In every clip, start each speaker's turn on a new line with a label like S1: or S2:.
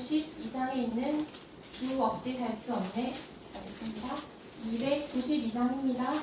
S1: 290 이상에 있는 주 없이 살 수 없네. 하겠습니다. 290 이상입니다.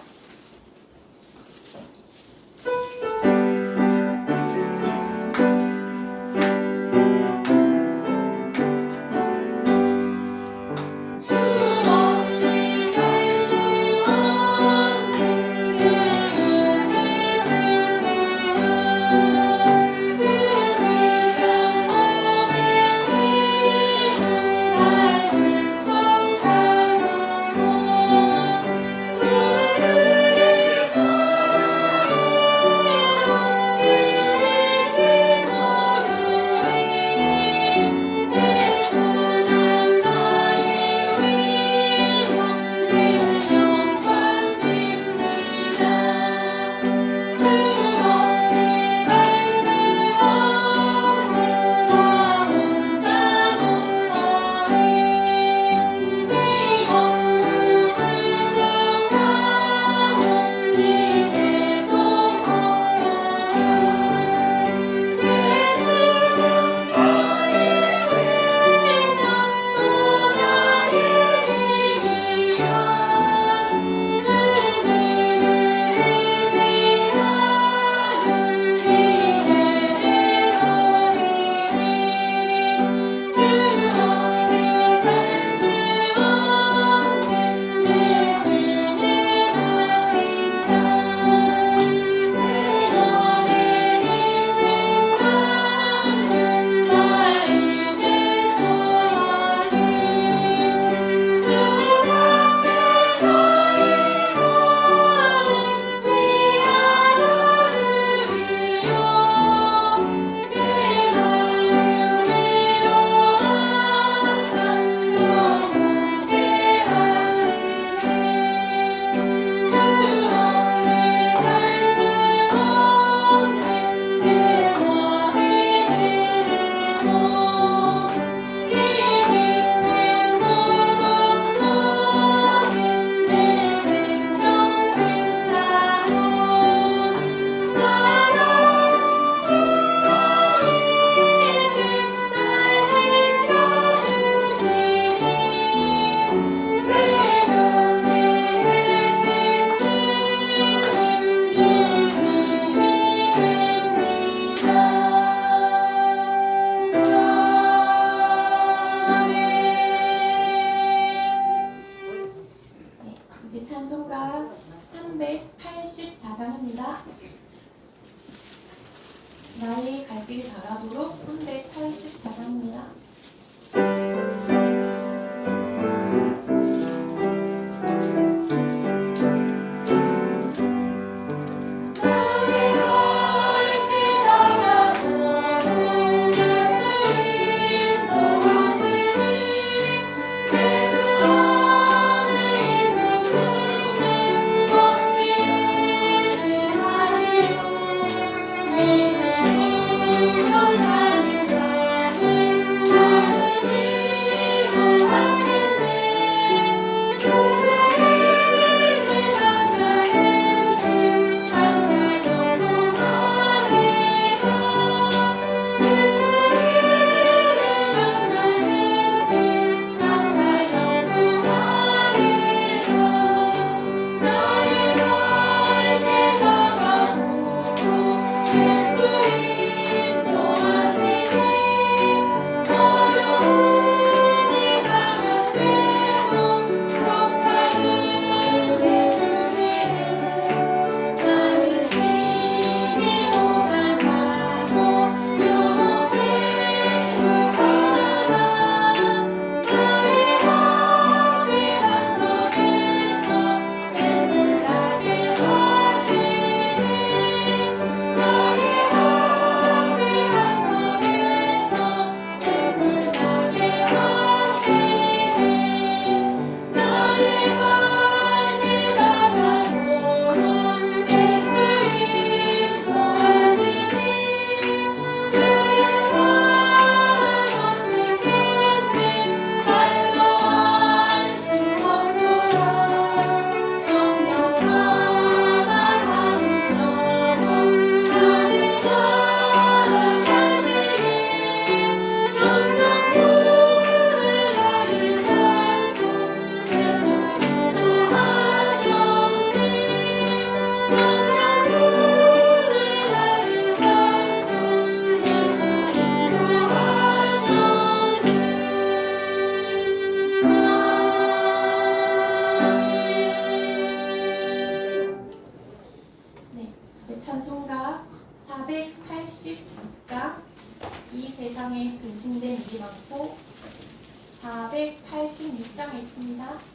S1: 486장에 있습니다.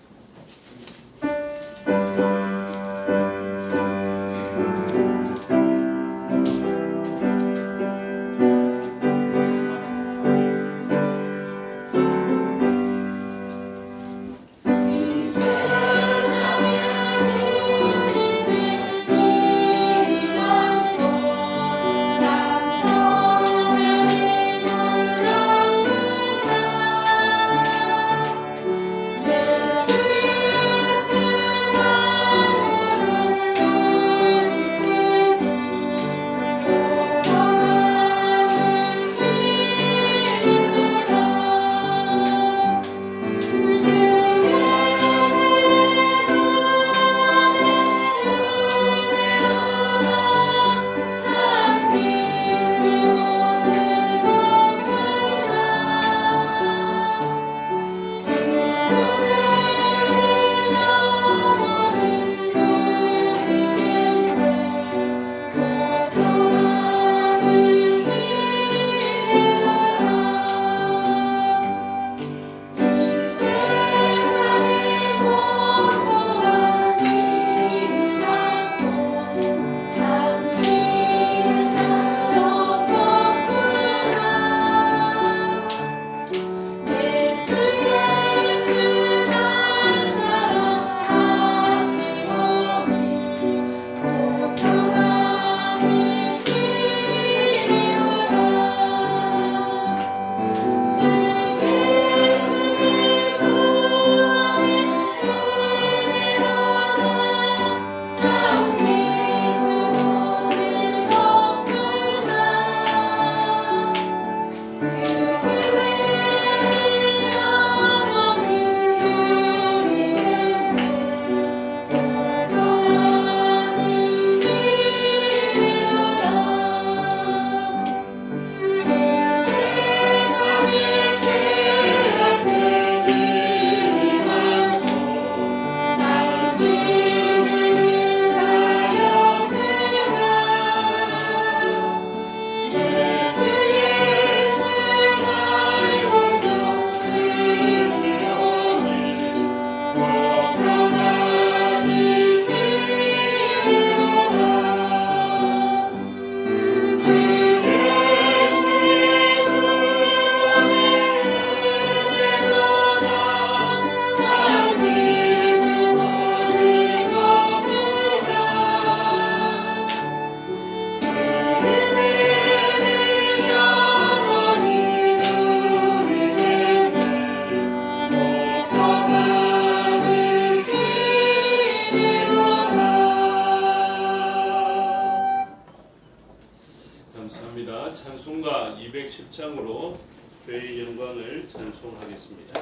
S2: 감사합니다. 찬송가 210장으로 주의 영광을 찬송하겠습니다.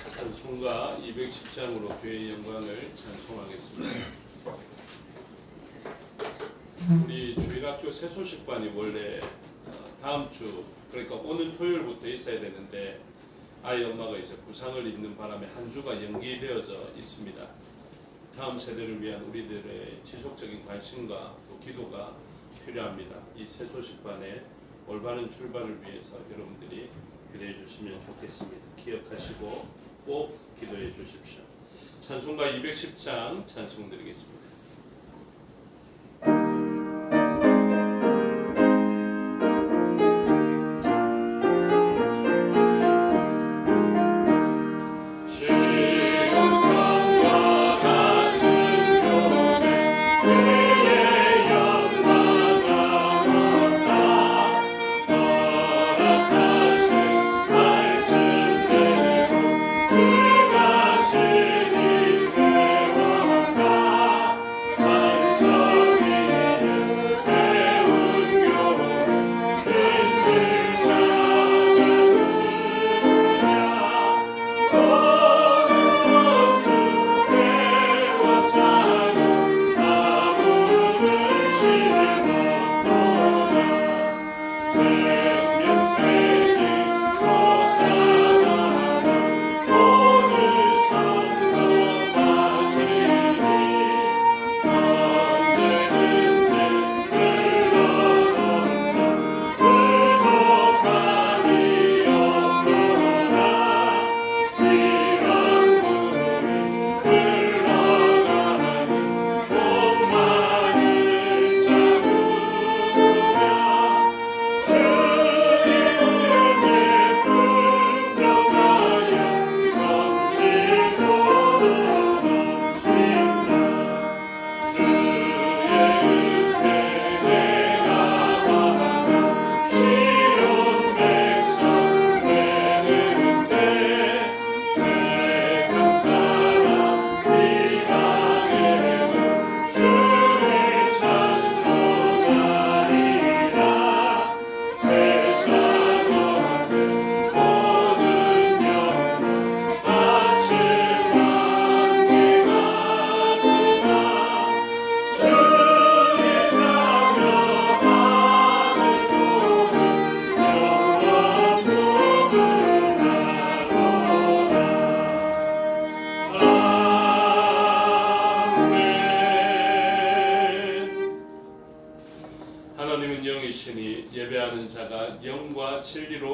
S2: 찬송가 210장으로 주의 영광을 찬송하겠습니다. 우리 주일학교 새소식반이 원래 다음 주, 그러니까 오늘 토요일부터 있어야 되는데 아이 엄마가 이제 부상을 입는 바람에 한 주가 연기되어져 있습니다. 다음 세대를 위한 우리들의 지속적인 관심과 또 기도가 필요합니다. 이 새소식반의 올바른 출발을 위해서 여러분들이 기도해 주시면 좋겠습니다. 기억하시고 꼭 기도해 주십시오. 찬송가 210장 찬송 드리겠습니다.
S3: 주가 주님 세워가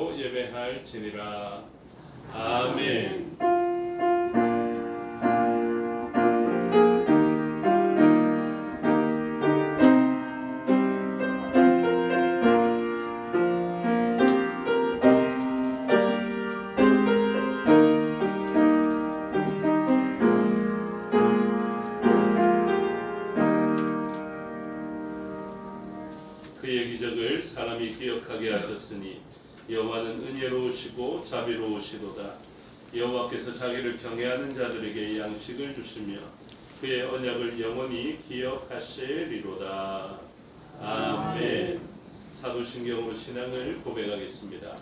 S2: 은혜로 예배할지니라. 아멘. 그의 기적을 사람이 기억하게 하셨으니 여호와는 은혜로우시고 자비로우시도다. 여호와께서 자기를 경외하는 자들에게 양식을 주시며 그의 언약을 영원히 기억하시리로다. 아멘. 사도신경으로 신앙을 고백하겠습니다.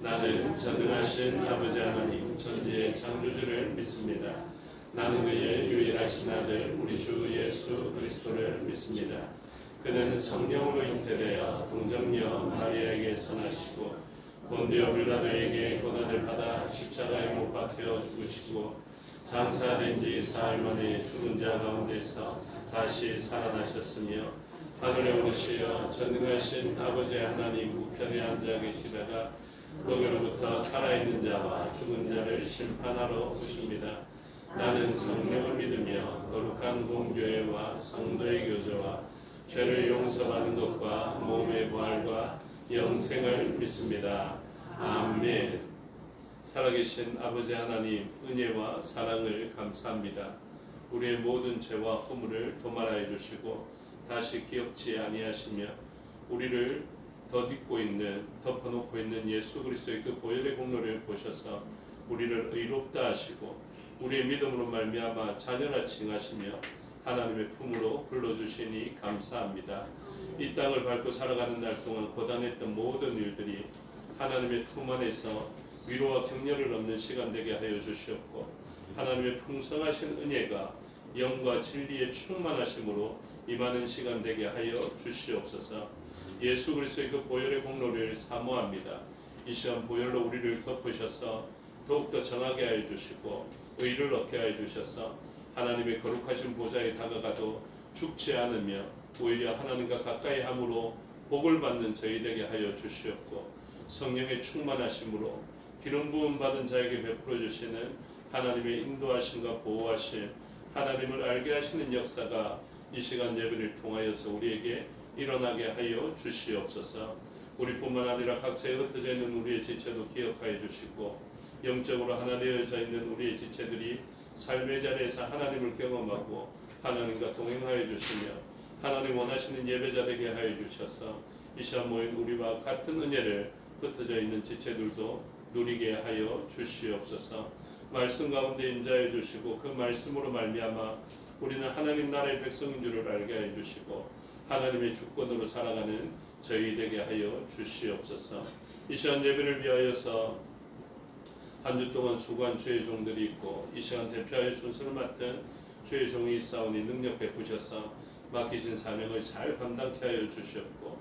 S2: 나는 전능하신 아버지 하나님 전지의 창조주를 믿습니다. 나는 그의 유일하신 아들 우리 주 예수 그리스도를 믿습니다. 그는 성령으로 잉태되어 동정녀 마리아에게서 나시고 본디오 빌라도에게 고난을 받아 십자가에 못 박혀 죽으시고 장사된 지 사흘 만에 죽은 자 가운데서 다시 살아나셨으며 하늘에 오르시어 전능하신 아버지 하나님 우편에 앉아 계시다가 거기로부터 살아있는 자와 죽은 자를 심판하러 오십니다. 나는 성령을 믿으며 거룩한 공교회와 성도의 교제와 죄를 용서받는 것과 몸의 부활과 영생을 믿습니다. 아멘. 살아계신 아버지 하나님 은혜와 사랑을 감사합니다. 우리의 모든 죄와 허물을 도말하여 주시고 다시 기억지 아니하시며 우리를 덮어놓고 있는 예수 그리스도의 그 보혈의 공로를 보셔서 우리를 의롭다 하시고 우리의 믿음으로 말미암아 자녀라 칭하시며 하나님의 품으로 불러주시니 감사합니다. 이 땅을 밟고 살아가는 날 동안 고단했던 모든 일들이 하나님의 품 안에서 위로와 격려를 얻는 시간 되게 하여 주시옵고 하나님의 풍성하신 은혜가 영과 진리의 충만하심으로 임하는 시간 되게 하여 주시옵소서. 예수 그리스도의 그 보혈의 공로를 사모합니다. 이 시간 보혈로 우리를 덮으셔서 더욱더 정하게 하여 주시고 의를 얻게 하여 주셔서 하나님의 거룩하신 보좌에 다가가도 죽지 않으며 오히려 하나님과 가까이 함으로 복을 받는 저희 되게 하여 주시옵고 성령의 충만하심으로 기름 부음 받은 자에게 베풀어 주시는 하나님의 인도하심과 보호하심 하나님을 알게 하시는 역사가 이 시간 예배를 통하여서 우리에게 일어나게 하여 주시옵소서. 우리뿐만 아니라 각자에 흩어져 있는 우리의 지체도 기억하여 주시고 영적으로 하나 되어져 있는 우리의 지체들이 삶의 자리에서 하나님을 경험하고 하나님과 동행하여 주시며 하나님 원하시는 예배자 되게 하여 주셔서 이 시간 모인 우리와 같은 은혜를 흩어져 있는 지체들도 누리게 하여 주시옵소서. 말씀 가운데 임자해 주시고 그 말씀으로 말미암아 우리는 하나님 나라의 백성인 줄을 알게 하여 주시고 하나님의 주권으로 살아가는 저희 되게 하여 주시옵소서. 이 시간 예배를 위하여서 한 주 동안 수고한 주의 종들이 있고 이 시간 대표하여 순서를 맡은 주의 종이 있사오니 능력 베푸셔서 맡기신 사명을 잘 감당케 하여 주시옵고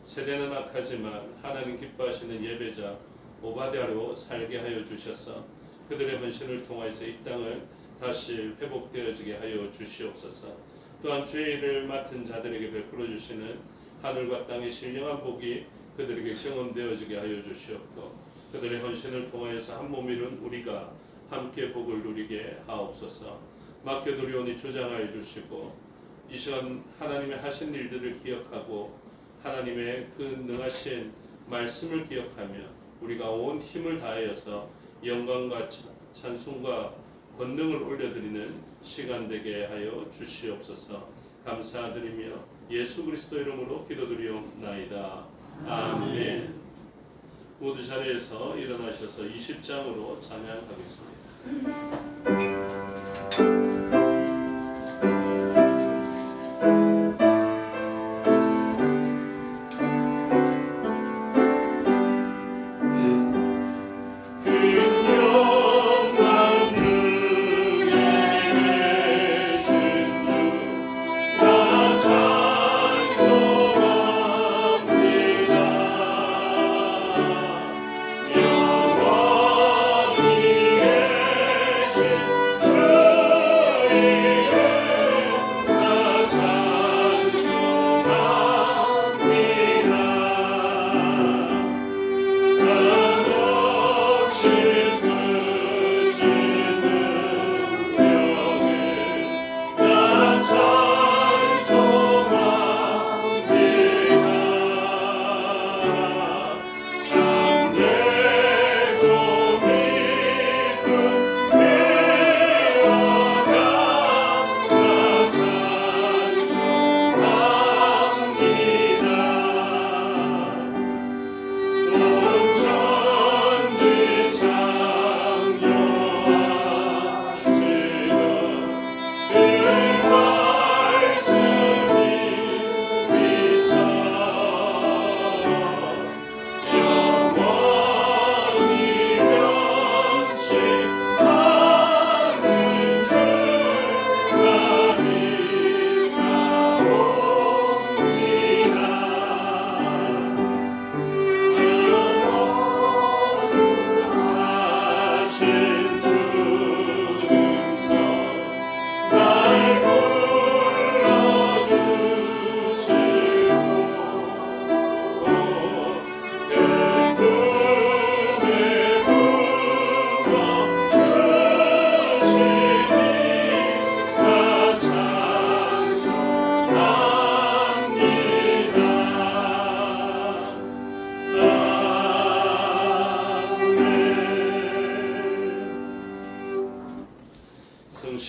S2: 세대는 악하지만 하나님 기뻐하시는 예배자 오바댜로 살게 하여 주셔서 그들의 헌신을 통하여서 이 땅을 다시 회복되어지게 하여 주시옵소서. 또한 주의 일을 맡은 자들에게 베풀어 주시는 하늘과 땅의 신령한 복이 그들에게 경험되어지게 하여 주시옵고 그들의 헌신을 통하여서 한 몸 이룬 우리가 함께 복을 누리게 하옵소서. 맡겨두려오니 주장하여 주시고 이 시간 하나님의 하신 일들을 기억하고 하나님의 그 능하신 말씀을 기억하며 우리가 온 힘을 다하여서 영광과 찬송과 권능을 올려드리는 시간 되게 하여 주시옵소서. 감사드리며 예수 그리스도 이름으로 기도드리옵나이다. 아멘. 모두 자리에서 일어나셔서 20장으로 찬양하겠습니다.
S3: 주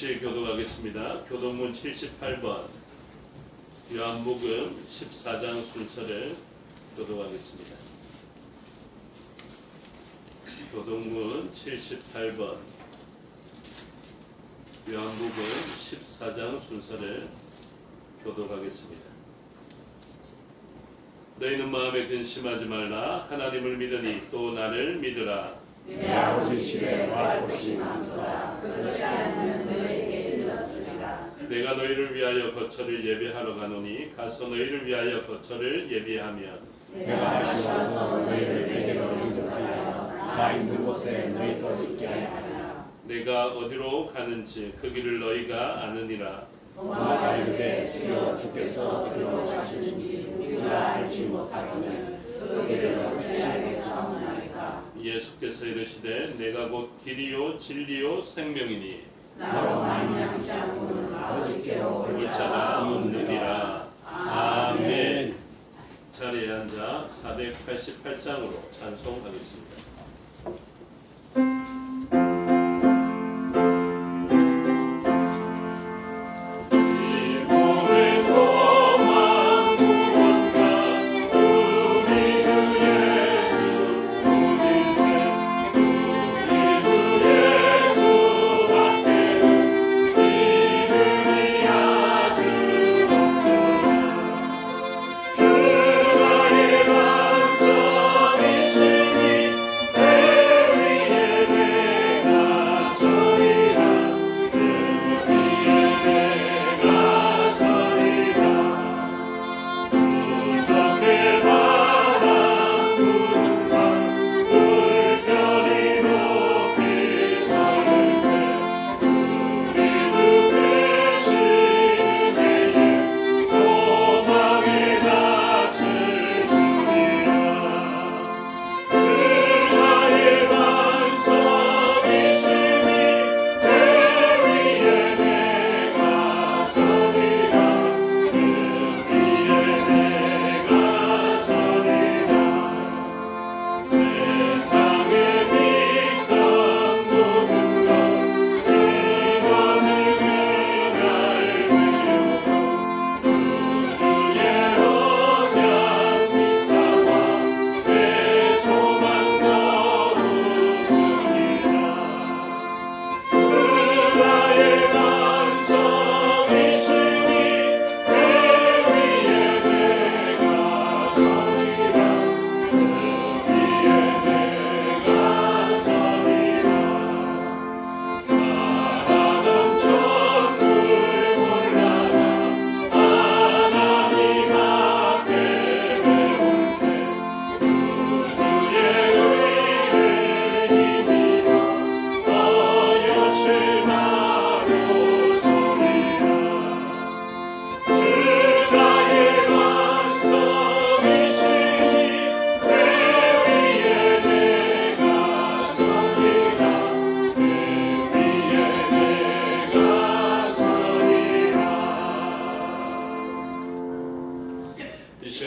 S2: 동시에 교독하겠습니다. 교동문 78번, 요한복음 14장 순서를 교독하겠습니다. 교동문 78번, 요한복음 14장 순서를 교독하겠습니다. 너희는 마음에 근심하지 말라. 하나님을 믿으니 또 나를 믿으라.
S3: 내 아버지 집에 거할 곳이 많도다. 그렇지 않으면 너희에게 이르렀으리라.
S2: 내가 너희를 위하여 거처를 예비하러 가노니 가서 너희를 위하여 거처를 예비하면
S3: 내가 다시 와서 너희를 내게로 인도하여 나 있는 곳에 너희도 있게 하리라.
S2: 내가 어디로 가는지 그 길을 너희가 아느니라.
S3: 도마가 이르되 주여 주께서 어디로 가시는지 우리가 알지 못하거늘 그 길을 어찌 알겠사오나이까.
S2: 예수께서 이르시되 내가 곧 길이요 진리요 생명이니
S3: 나로 말미암지 않고는 아버지께로 올
S2: 올 자가 없느니라. 아멘. 자리에 앉아 488장으로 찬송하겠습니다.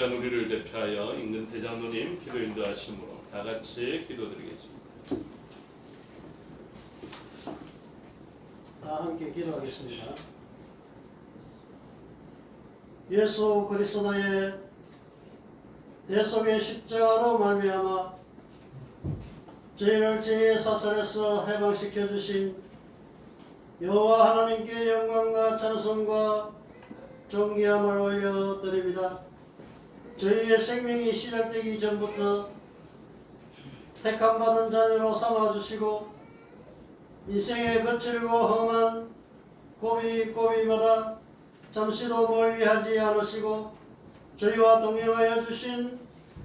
S2: 우리를 대표하여 읽는 대장로님 기도 인도하심으로 다 같이 기도드리겠습니다.
S4: 다 함께 기도하겠습니다. 예수 그리스도의 대속의 십자가로 말미암아 저희를 죄의 사슬에서 해방시켜 주신 여호와 하나님께 영광과 찬송과 존귀함을 올려드립니다. 저희의 생명이 시작되기 전부터 택함받은 자녀로 삼아주시고 인생의 거칠고 험한 고비고비마다 잠시도 멀리하지 않으시고 저희와 동행하여 주신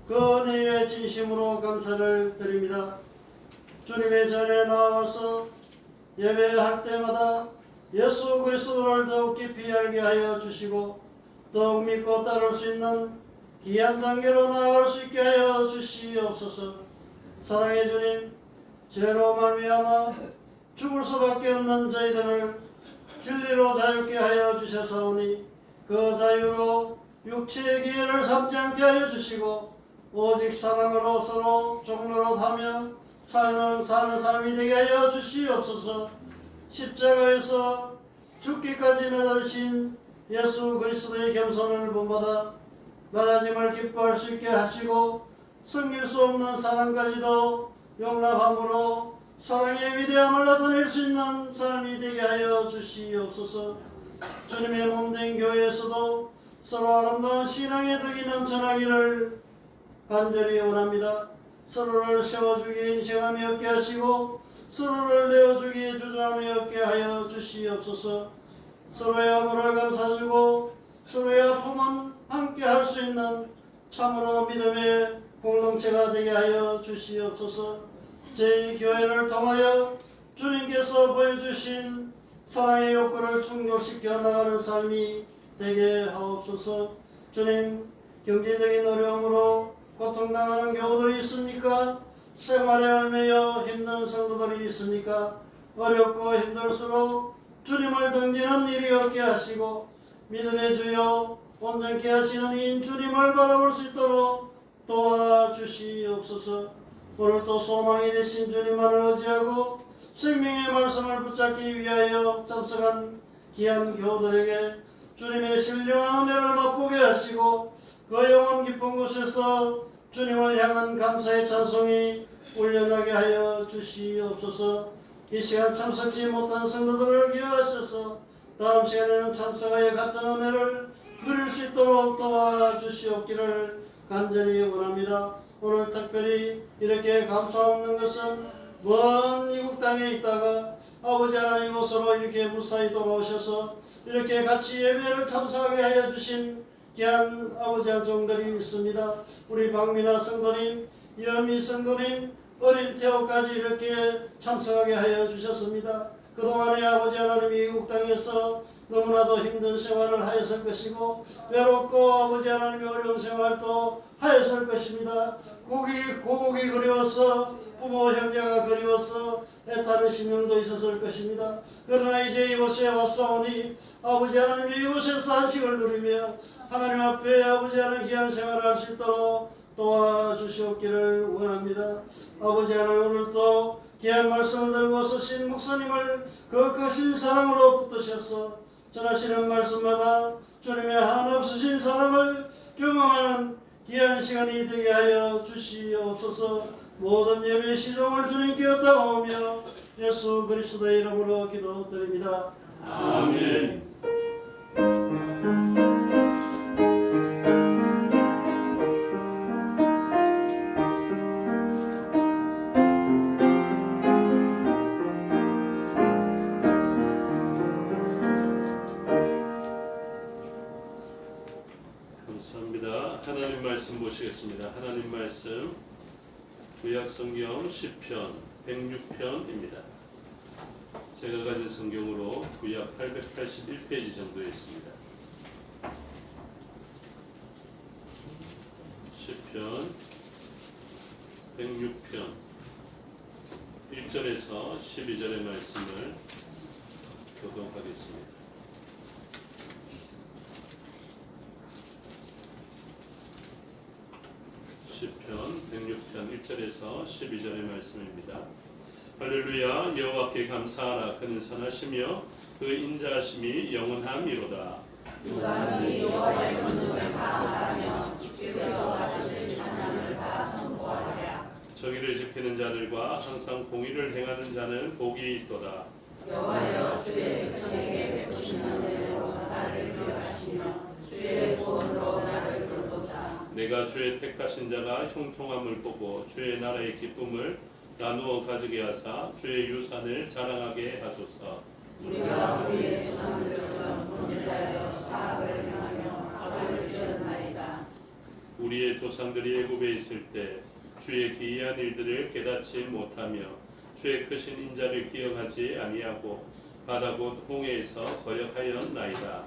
S4: 그 은혜에 진심으로 감사를 드립니다. 주님의 전에 나와서 예배할 때마다 예수 그리스도를 더욱 깊이 알게 하여 주시고 더욱 믿고 따를 수 있는 귀한 단계로 나아갈 수 있게 하여 주시옵소서. 사랑의 주님, 죄로 말미암아 죽을 수밖에 없는 저희들을 진리로 자유케 하여 주셔서오니 그 자유로 육체의 기회를 삼지 않게 하여 주시고 오직 사랑으로 서로 종노릇하며 사는 삶이 되게 하여 주시옵소서. 십자가에서 죽기까지 낮아지신 예수 그리스도의 겸손을 본받아 낮아짐을 기뻐할 수 있게 하시고 섬길 수 없는 사랑까지도 용납함으로 사랑의 위대함을 나타낼 수 있는 삶이 되게 하여 주시옵소서. 주님의 몸된 교회에서도 서로 아름다운 신앙의 덕이 넘쳐나기를 간절히 원합니다. 서로를 세워주기에 인생함이 없게 하시고 서로를 내어주기에 주저함이 없게 하여 주시옵소서. 서로의 아무를 감싸주고 서로의 아픔은 함께 할 수 있는 참으로 믿음의 공동체가 되게 하여 주시옵소서. 저희 교회를 통하여 주님께서 보여주신 사랑의 욕구를 충족시켜 나가는 삶이 되게 하옵소서. 주님, 경제적인 어려움으로 고통당하는 교우들이 있습니까? 생활에 얽매여 힘든 성도들이 있습니까? 어렵고 힘들수록 주님을 등지는 일이 없게 하시고 믿음의 주여 온전케 하시는 이인 주님을 바라볼 수 있도록 도와주시옵소서. 오늘도 소망이 되신 주님만을 의지하고 생명의 말씀을 붙잡기 위하여 참석한 귀한 교우들에게 주님의 신령한 은혜를 맛보게 하시고 그 영원 깊은 곳에서 주님을 향한 감사의 찬송이 울려나게 하여 주시옵소서. 이 시간 참석지 못한 성도들을 기억하셔서 다음 시간에는 참석하여 같은 은혜를 누릴 수 있도록 도와주시옵기를 간절히 원합니다. 오늘 특별히 이렇게 감사 없는 것은 먼 이국 땅에 있다가 아버지 하나님 곳으로 이렇게 무사히 돌아오셔서 이렇게 같이 예배를 참석하게 하여 주신 귀한 아버지 한 종들이 있습니다. 우리 박민아 성도님, 여미 성도님, 어린 태호까지 이렇게 참석하게 하여 주셨습니다. 그동안에 아버지 하나님이 이국 땅에서 너무나도 힘든 생활을 하였을 것이고 외롭고 아버지 하나님의 어려운 생활도 하였을 것입니다. 고국이 그리워서 부모 형제가 그리워서 애타는 심령도 있었을 것입니다. 그러나 이제 이곳에 왔사오니 아버지 하나님이 이곳에서 안식을 누리며 하나님 앞에 아버지 하나님 귀한 생활을 할 수 있도록 도와주시옵기를 원합니다. 아버지 하나님 오늘도 귀한 말씀을 들고 서신 목사님을 그 크신 사랑으로 붙드셔서 전하시는 말씀마다 주님의 한없으신 사랑을 경험하는 귀한 시간이 되게 하여 주시옵소서. 모든 예배 시종을 주님께 얻다오며 예수 그리스도의 이름으로 기도드립니다.
S3: 아멘.
S2: 감사합니다. 하나님 말씀 보시겠습니다. 하나님 말씀 구약성경 시편 106편입니다. 제가 가진 성경으로 구약 881페이지 정도에 있습니다. 시편 106편 1절에서 12절의 말씀을 교독하겠습니다. 시편 106편 1절에서 12절의 말씀입니다. 할렐루야. 여호와께 감사하라. 그는 선하시며 그 인자하심이 영원함이로다.
S3: 누가 이 여호와의 권능을 다 말하며 주께서 받으실 찬양을 다 선포하랴.
S2: 정의를 지키는 자들과 항상 공의를 행하는 자는 복이 있도다.
S3: 여호와여 주의 백성에게 베푸시는 은혜로 나를 기억하시며 주의 구원으로 나를 돌보사.
S2: 내가 주의 택하신 자가 형통함을 보고 주의 나라의 기쁨을 나누어 가지게 하사 주의 유산을 자랑하게 하소서.
S3: 우리가 우리의 조상들처럼 범죄하여 사악을 행하며 악을 지었나이다.
S2: 우리의 조상들이 애굽에 있을 때 주의 기이한 일들을 깨닫지 못하며 주의 크신 인자를 기억하지 아니하고 바다 곧 홍해에서 거역하였나이다.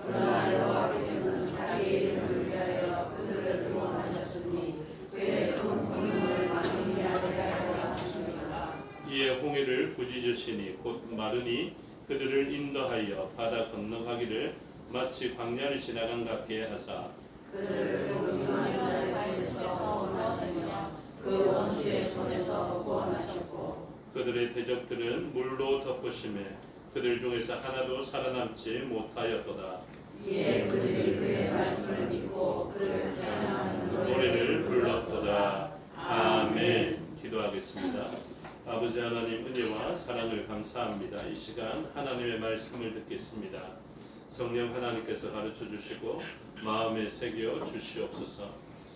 S3: 그러나 여호와께서는 자기 이름을 위하여 그들을 구원하셨으니 그의 큰 권능을 많이 알게 하려 하십니다.
S2: 이에 홍해를 부짖으시니 곧 마르니 그들을 인도하여 바다 건너가기를 마치 광야를 지나간 같게 하사
S3: 그들을 공경하는 자의 손에서 구원하시며 그 원수의 손에서 구원하셨고
S2: 그들의 대적들은 물로 덮으심에 그들 중에서 하나도 살아남지 못하였도다.
S3: 이에 그들이 그의 말씀을 믿고 그를 찬양하는
S2: 노래를 불렀도다. 아멘. 기도하겠습니다. 아버지 하나님, 은혜와 사랑을 감사합니다. 이 시간 하나님의 말씀을 듣겠습니다. 성령 하나님께서 가르쳐 주시고 마음에 새겨 주시옵소서.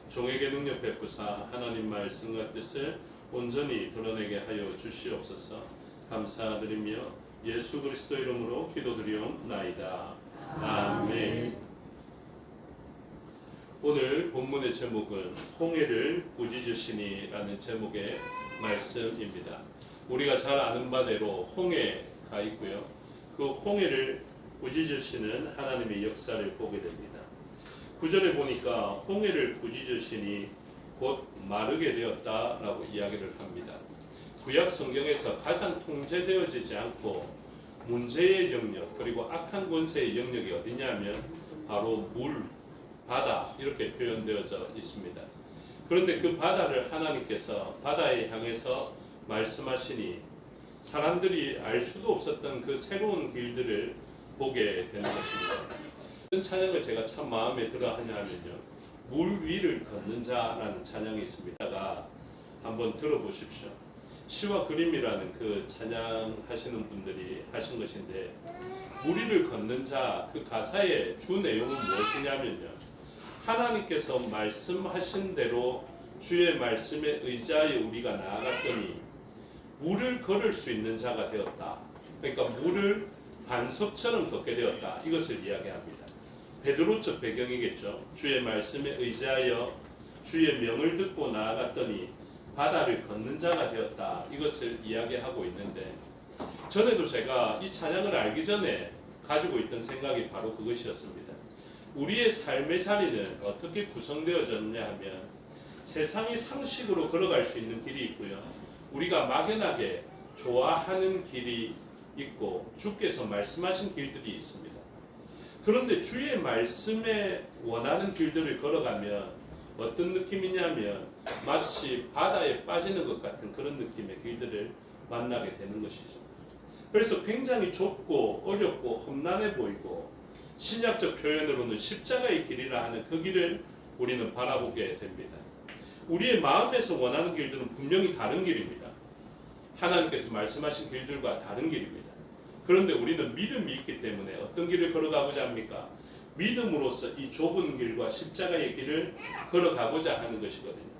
S2: 종에게 능력 베푸사 하나님 말씀과 뜻을 온전히 드러내게 하여 주시옵소서. 감사드리며 예수 그리스도 이름으로 기도드리옵나이다. 아멘. 오늘 본문의 제목은 홍해를 부짖으시니라는 제목의 말씀입니다. 우리가 잘 아는 바대로 홍해가 있고요. 그 홍해를 부짖으시는 하나님의 역사를 보게 됩니다. 9절에 보니까 홍해를 부짖으시니 곧 마르게 되었다라고 이야기를 합니다. 구약 성경에서 가장 통제되어지지 않고 문제의 영역 그리고 악한 권세의 영역이 어디냐면 바로 물, 바다 이렇게 표현되어져 있습니다. 그런데 그 바다를 하나님께서 바다에 향해서 말씀하시니 사람들이 알 수도 없었던 그 새로운 길들을 보게 되는 것입니다. 어떤 찬양을 제가 참 마음에 들어 하냐면요, 물 위를 걷는 자라는 찬양이 있습니다. 한번 들어보십시오. 시와 그림이라는 그 찬양하시는 분들이 하신 것인데, 물 위를 걷는 자 그 가사의 주 내용은 무엇이냐면요, 하나님께서 말씀하신 대로 주의 말씀에 의지하여 우리가 나아갔더니 물을 걸을 수 있는 자가 되었다. 그러니까 물을 반석처럼 걷게 되었다. 이것을 이야기합니다. 베드로적 배경이겠죠. 주의 말씀에 의지하여 주의 명을 듣고 나아갔더니 바다를 걷는 자가 되었다. 이것을 이야기하고 있는데, 전에도 제가 이 찬양을 알기 전에 가지고 있던 생각이 바로 그것이었습니다. 우리의 삶의 자리는 어떻게 구성되어졌냐 하면 세상의 상식으로 걸어갈 수 있는 길이 있고요, 우리가 막연하게 좋아하는 길이 있고 주께서 말씀하신 길들이 있습니다. 그런데 주의 말씀에 원하는 길들을 걸어가면 어떤 느낌이냐면 마치 바다에 빠지는 것 같은 그런 느낌의 길들을 만나게 되는 것이죠. 그래서 굉장히 좁고 어렵고 험난해 보이고 신약적 표현으로는 십자가의 길이라 하는 그 길을 우리는 바라보게 됩니다. 우리의 마음에서 원하는 길들은 분명히 다른 길입니다. 하나님께서 말씀하신 길들과 다른 길입니다. 그런데 우리는 믿음이 있기 때문에 어떤 길을 걸어가고자 합니까? 믿음으로써 이 좁은 길과 십자가의 길을 걸어가고자 하는 것이거든요.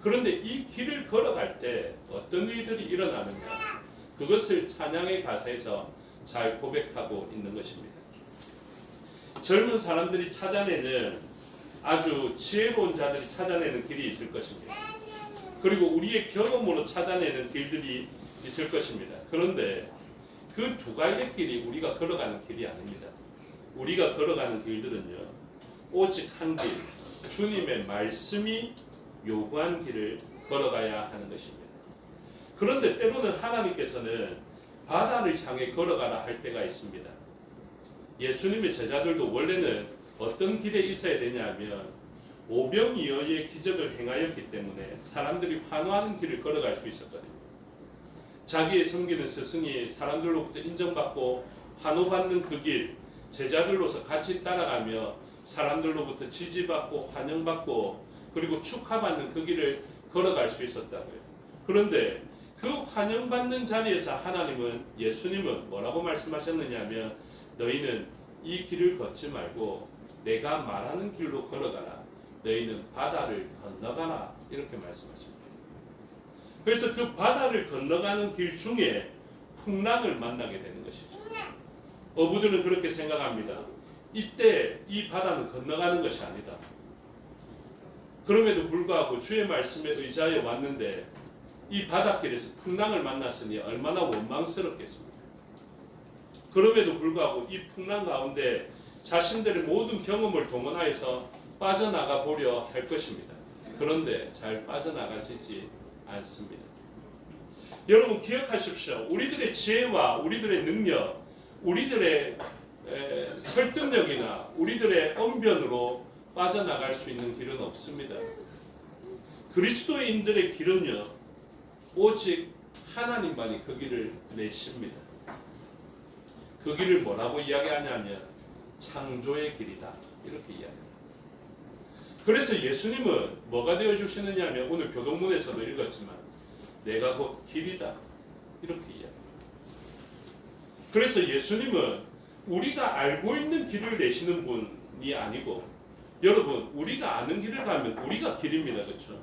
S2: 그런데 이 길을 걸어갈 때 어떤 일들이 일어나느냐, 그것을 찬양의 가사에서 잘 고백하고 있는 것입니다. 젊은 사람들이 찾아내는, 아주 지혜로운 자들이 찾아내는 길이 있을 것입니다. 그리고 우리의 경험으로 찾아내는 길들이 있을 것입니다. 그런데 그 두 갈래 길이 우리가 걸어가는 길이 아닙니다. 우리가 걸어가는 길들은요, 오직 한 길, 주님의 말씀이 요구한 길을 걸어가야 하는 것입니다. 그런데 때로는 하나님께서는 바다를 향해 걸어가라 할 때가 있습니다. 예수님의 제자들도 원래는 어떤 길에 있어야 되냐면 오병이어의 기적을 행하였기 때문에 사람들이 환호하는 길을 걸어갈 수 있었거든요. 자기의 섬기는 스승이 사람들로부터 인정받고 환호받는 그 길, 제자들로서 같이 따라가며 사람들로부터 지지받고 환영받고 그리고 축하받는 그 길을 걸어갈 수 있었다고요. 그런데 그 환영받는 자리에서 하나님은, 예수님은 뭐라고 말씀하셨느냐면 너희는 이 길을 걷지 말고 내가 말하는 길로 걸어가라. 너희는 바다를 건너가라. 이렇게 말씀하십니다. 그래서 그 바다를 건너가는 길 중에 풍랑을 만나게 되는 것이죠. 어부들은 그렇게 생각합니다. 이때 이 바다는 건너가는 것이 아니다. 그럼에도 불구하고 주의 말씀에 의지하여 왔는데 이 바닷길에서 풍랑을 만났으니 얼마나 원망스럽겠습니까? 그럼에도 불구하고 이 풍랑 가운데 자신들의 모든 경험을 동원하여서 빠져나가 보려 할 것입니다. 그런데 잘 빠져나가지지 않습니다. 여러분 기억하십시오. 우리들의 지혜와 우리들의 능력, 우리들의 설득력이나 우리들의 언변으로 빠져나갈 수 있는 길은 없습니다. 그리스도인들의 길은요, 오직 하나님만이 그 길을 내십니다. 그 길을 뭐라고 이야기하냐면 창조의 길이다 이렇게 이야기합니다. 그래서 예수님은 뭐가 되어 주시느냐면 오늘 교동문에서도 읽었지만 내가 곧 길이다 이렇게 이야기합니다. 그래서 예수님은 우리가 알고 있는 길을 내시는 분이 아니고 여러분 우리가 아는 길을 가면 우리가 길입니다. 그렇죠?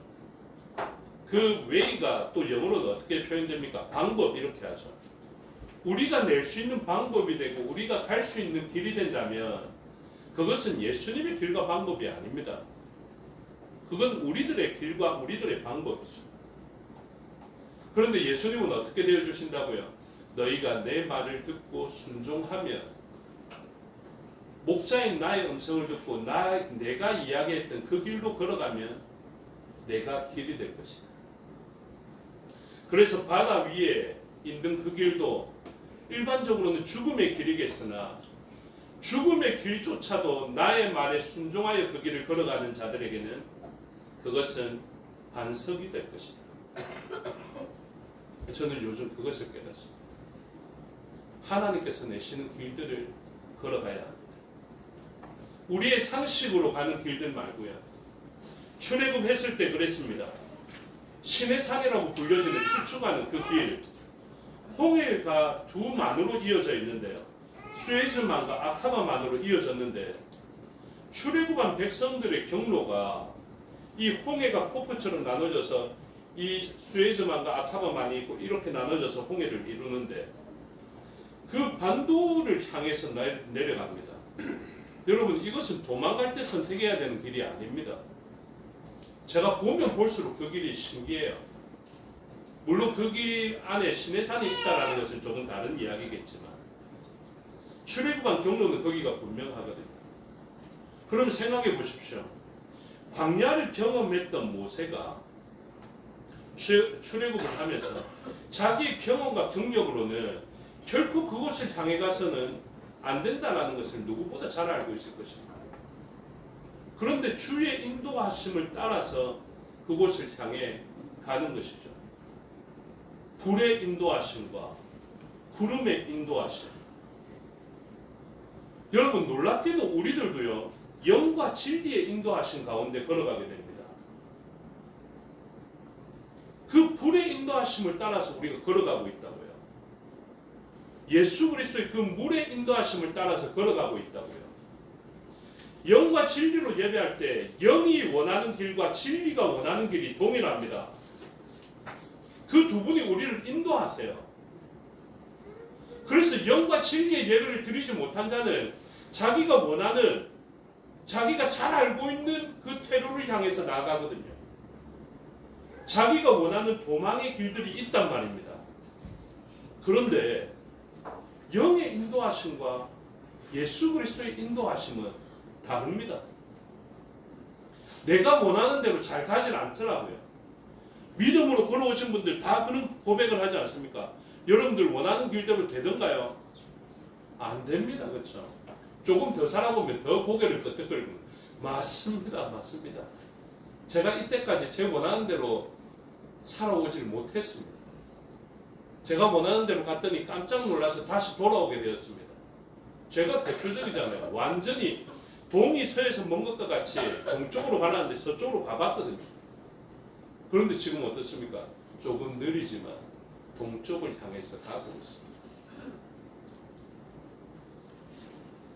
S2: 그 way가 또 영어로도 어떻게 표현됩니까? 방법 이렇게 하죠. 우리가 낼 수 있는 방법이 되고 우리가 갈 수 있는 길이 된다면 그것은 예수님의 길과 방법이 아닙니다. 그건 우리들의 길과 우리들의 방법이죠. 그런데 예수님은 어떻게 되어 주신다고요? 너희가 내 말을 듣고 순종하면 목자인 나의 음성을 듣고 내가 이야기했던 그 길로 걸어가면 내가 길이 될 것이다. 그래서 바다 위에 있는 그 길도 일반적으로는 죽음의 길이겠으나 죽음의 길조차도 나의 말에 순종하여 그 길을 걸어가는 자들에게는 그것은 반석이 될 것이다. 저는 요즘 그것을 깨닫습니다. 하나님께서 내시는 길들을 걸어가야 합니다. 우리의 상식으로 가는 길들 말고요. 출애굽했을 때 그랬습니다. 신의 산이라고 불려지는 출축하는 그 길, 홍해가 두 만으로 이어져 있는데요. 수에즈만과 아카바만으로 이어졌는데 출애굽한 백성들의 경로가 이 홍해가 포크처럼 나눠져서 이 수에즈만과 아카바만이 있고 이렇게 나눠져서 홍해를 이루는데 그 반도를 향해서 내려갑니다. 여러분 이것은 도망갈 때 선택해야 되는 길이 아닙니다. 제가 보면 볼수록 그 길이 신기해요. 물론 그 길 안에 신의 산이 있다는 것은 조금 다른 이야기겠지만 출애굽한 경로는 거기가 분명하거든요. 그럼 생각해 보십시오. 광야를 경험했던 모세가 출애굽을 하면서 자기의 경험과 경력으로는 결코 그곳을 향해 가서는 안 된다는 것을 누구보다 잘 알고 있을 것입니다. 그런데 주의 인도하심을 따라서 그곳을 향해 가는 것이죠. 불의 인도하심과 구름의 인도하심. 여러분 놀랍게도 우리들도요 영과 진리의 인도하심 가운데 걸어가게 됩니다. 그 불의 인도하심을 따라서 우리가 걸어가고 있다고요. 예수 그리스도의 그 물의 인도하심을 따라서 걸어가고 있다고요. 영과 진리로 예배할 때 영이 원하는 길과 진리가 원하는 길이 동일합니다. 그 두 분이 우리를 인도하세요. 그래서 영과 진리의 예배를 드리지 못한 자는 자기가 원하는, 자기가 잘 알고 있는 그 퇴로를 향해서 나아가거든요. 자기가 원하는 도망의 길들이 있단 말입니다. 그런데 영의 인도하심과 예수 그리스도의 인도하심은 다릅니다. 내가 원하는 대로 잘 가진 않더라고요. 믿음으로 걸어오신 분들 다 그런 고백을 하지 않습니까? 여러분들 원하는 길대로 되던가요? 안 됩니다. 그렇죠? 조금 더 살아보면 더 고개를 끄덕거리고 맞습니다. 맞습니다. 제가 이때까지 제 원하는 대로 살아오질 못했습니다. 제가 원하는 대로 갔더니 깜짝 놀라서 다시 돌아오게 되었습니다. 제가 대표적이잖아요. 완전히 동이 서에서 먼 것과 같이 동쪽으로 가라는데 서쪽으로 가봤거든요. 그런데 지금 어떻습니까? 조금 느리지만 동쪽을 향해서 가고 있습니다.